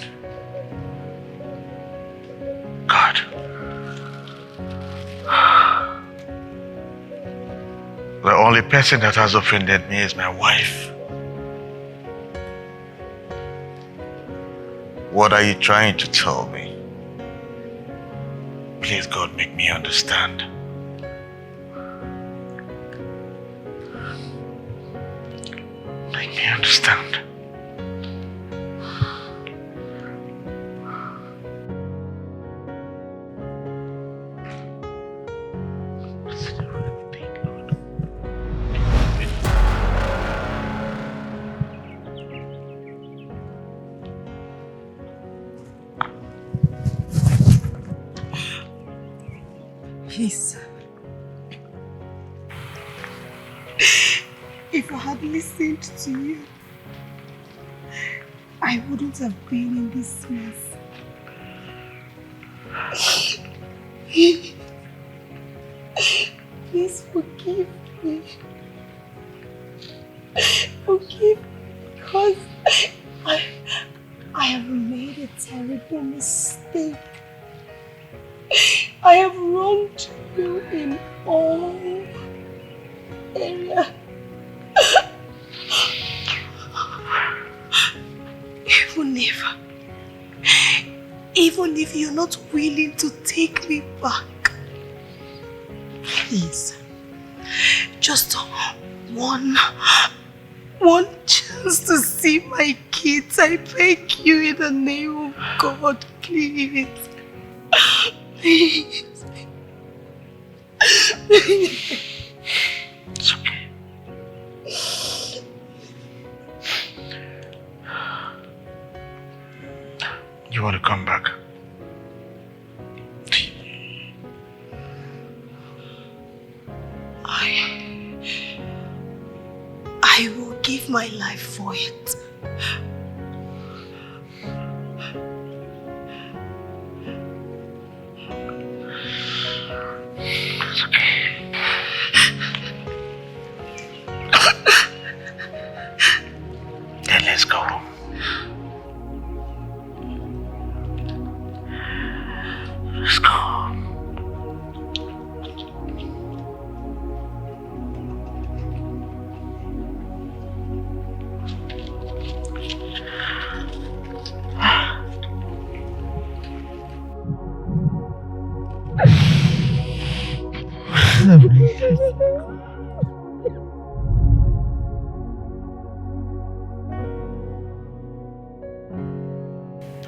Speaker 5: God. The only person that has offended me is my wife. What are you trying to tell me? Please, God, make me understand. Make me understand.
Speaker 4: Please. If I had listened to you, I wouldn't have been in this mess. Please forgive me. Forgive me because I have made a terrible mistake. I have wronged you in all areas. Even if you're not willing to take me back, please, just one chance to see my kids. I beg you in the name of God, please. Please.
Speaker 5: It's okay. You want to come back?
Speaker 4: I will give my life for it.
Speaker 5: It's okay. Then let's go. Let's go.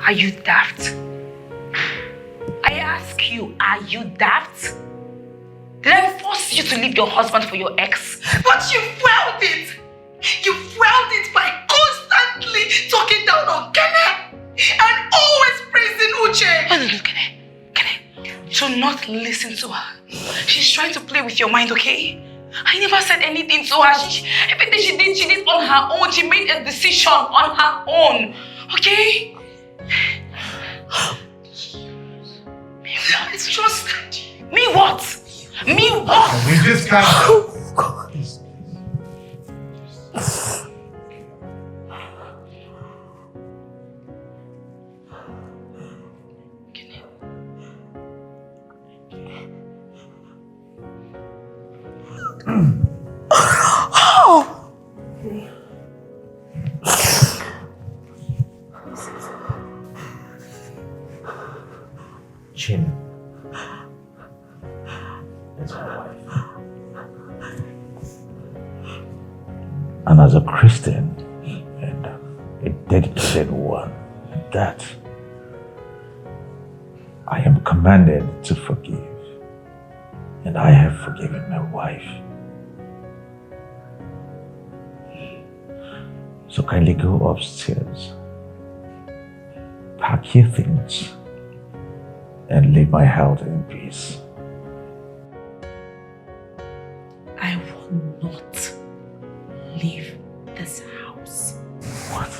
Speaker 12: Are you daft? I asked ask you, are you daft? Did I force you to leave your husband for your ex? But you fueled it! You fueled it by constantly talking down on Kene and always praising Uche. No, Kene. Do not listen to her. She's trying to play with your mind, okay? I never said anything to her. Everything she did on her own. She made a decision on her own, okay? It's just... Me what? Me what?
Speaker 6: We just can't.
Speaker 13: Chin is my wife. And as a Christian and a dedicated one, that I am commanded to forgive. And I have forgiven my wife. So kindly go upstairs, pack your things, and leave my house in peace.
Speaker 12: I will not leave this house.
Speaker 13: What?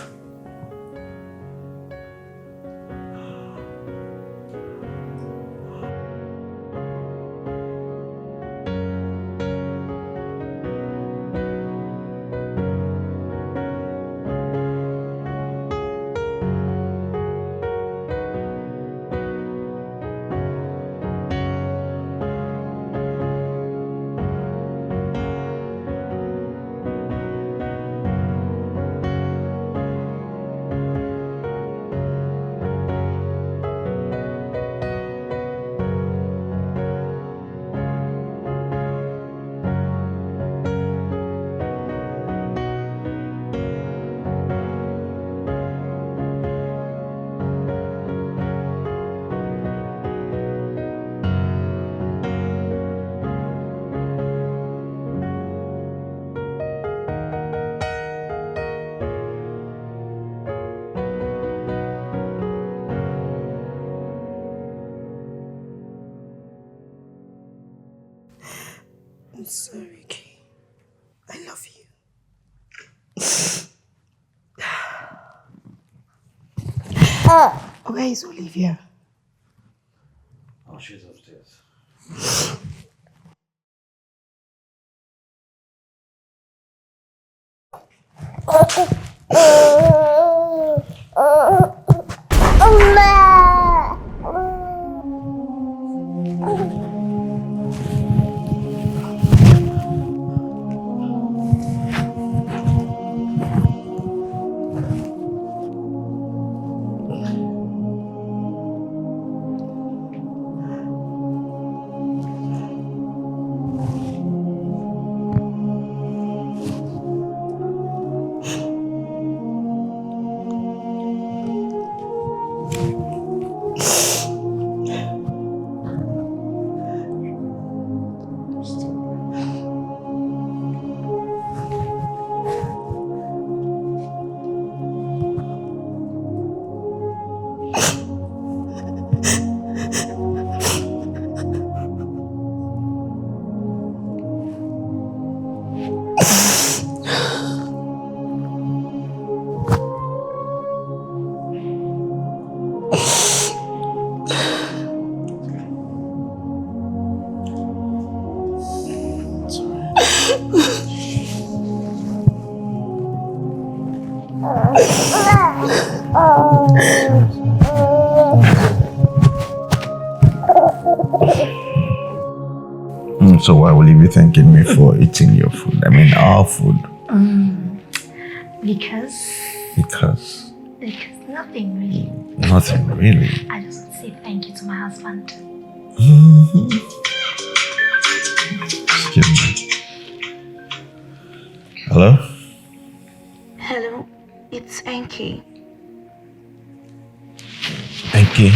Speaker 4: I'm sorry, Kay. I love you. Where is Olivia?
Speaker 13: Oh, she's upstairs. So why will you be thanking me for eating your food? I mean, our food.
Speaker 2: Because nothing really.
Speaker 13: Nothing really.
Speaker 2: I just want to say thank you to my husband.
Speaker 13: Excuse me. Hello?
Speaker 12: Hello, it's Enki.
Speaker 13: Enki?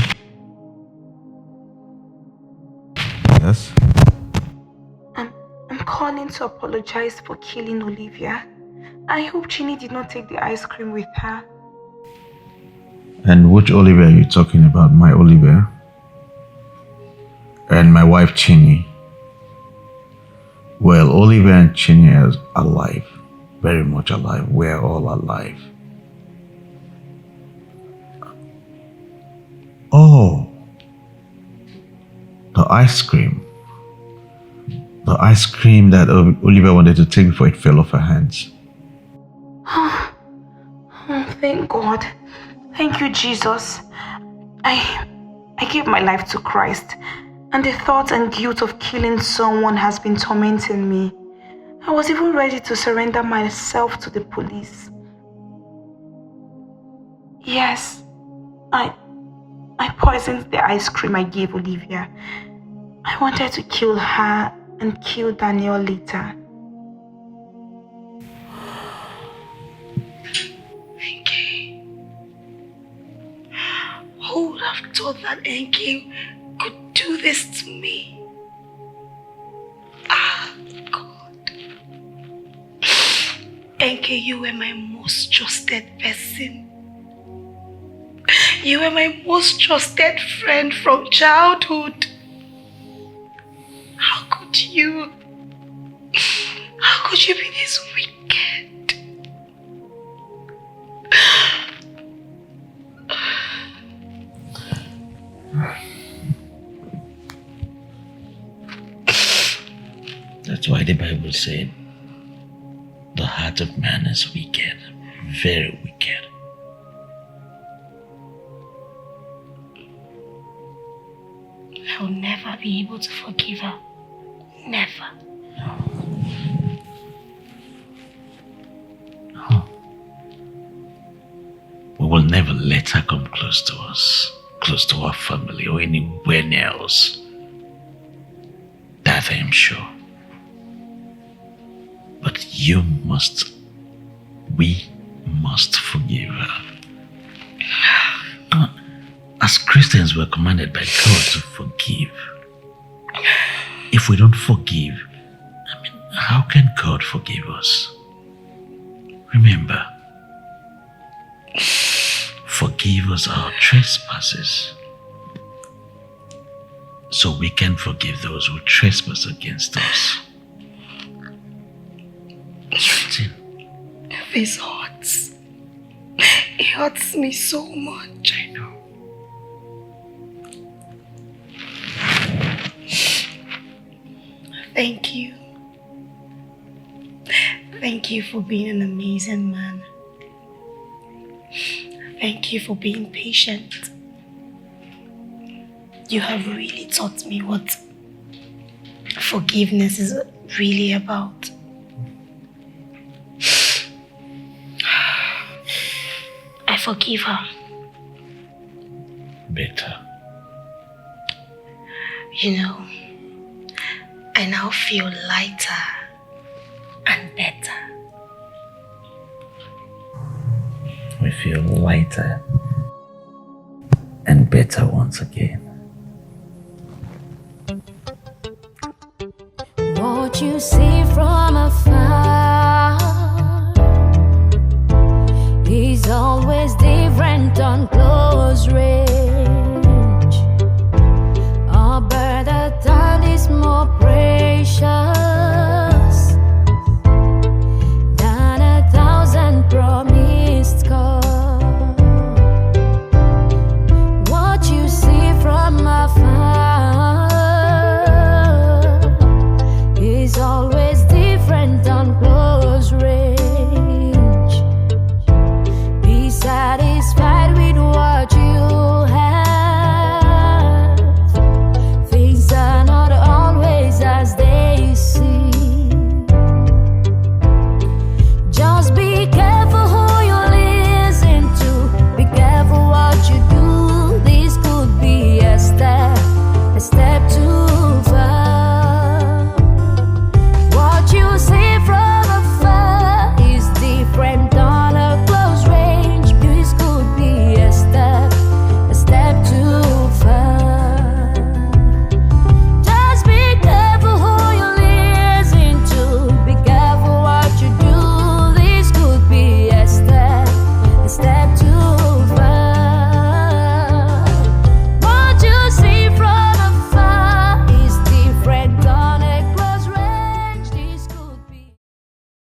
Speaker 6: Yes?
Speaker 12: I'm calling to apologize for killing Olivia. I hope Chini did not take the ice cream with her.
Speaker 6: And which Olivia are you talking about? My Olivia? And my wife Chini? Well, Olivia and Chini are alive. Very much alive. We're all alive. Oh. The ice cream. The ice cream that Olivia wanted to take before it fell off her hands.
Speaker 12: Oh, thank God. Thank you, Jesus. I gave my life to Christ, and the thought and guilt of killing someone has been tormenting me. I was even ready to surrender myself to the police. Yes, I poisoned the ice cream I gave Olivia. I wanted to kill her and kill Daniel later.
Speaker 4: Enke. Who would have thought that Enke could do this to me? Ah, God. Enke, you were my most trusted person. You were my most trusted friend from childhood. How could you be this wicked?
Speaker 6: That's why the Bible said, the heart of man is wicked, very wicked.
Speaker 4: I'll never be able to forgive her. Never.
Speaker 6: We will never let her come close to us, close to our family or anywhere else. That I am sure. But we must forgive her. As Christians, we're commanded by God to forgive. If we don't forgive, how can God forgive us? Remember, forgive us our trespasses, so we can forgive those who trespass against us. It's written.
Speaker 4: This hurts. It hurts me so much.
Speaker 6: I know.
Speaker 4: Thank you. Thank you for being an amazing man. Thank you for being patient. You have really taught me what forgiveness is really about. I forgive her.
Speaker 6: Better.
Speaker 4: You know, I now feel lighter and better.
Speaker 6: We feel lighter and better once again.
Speaker 9: What you see from afar is always different on close range.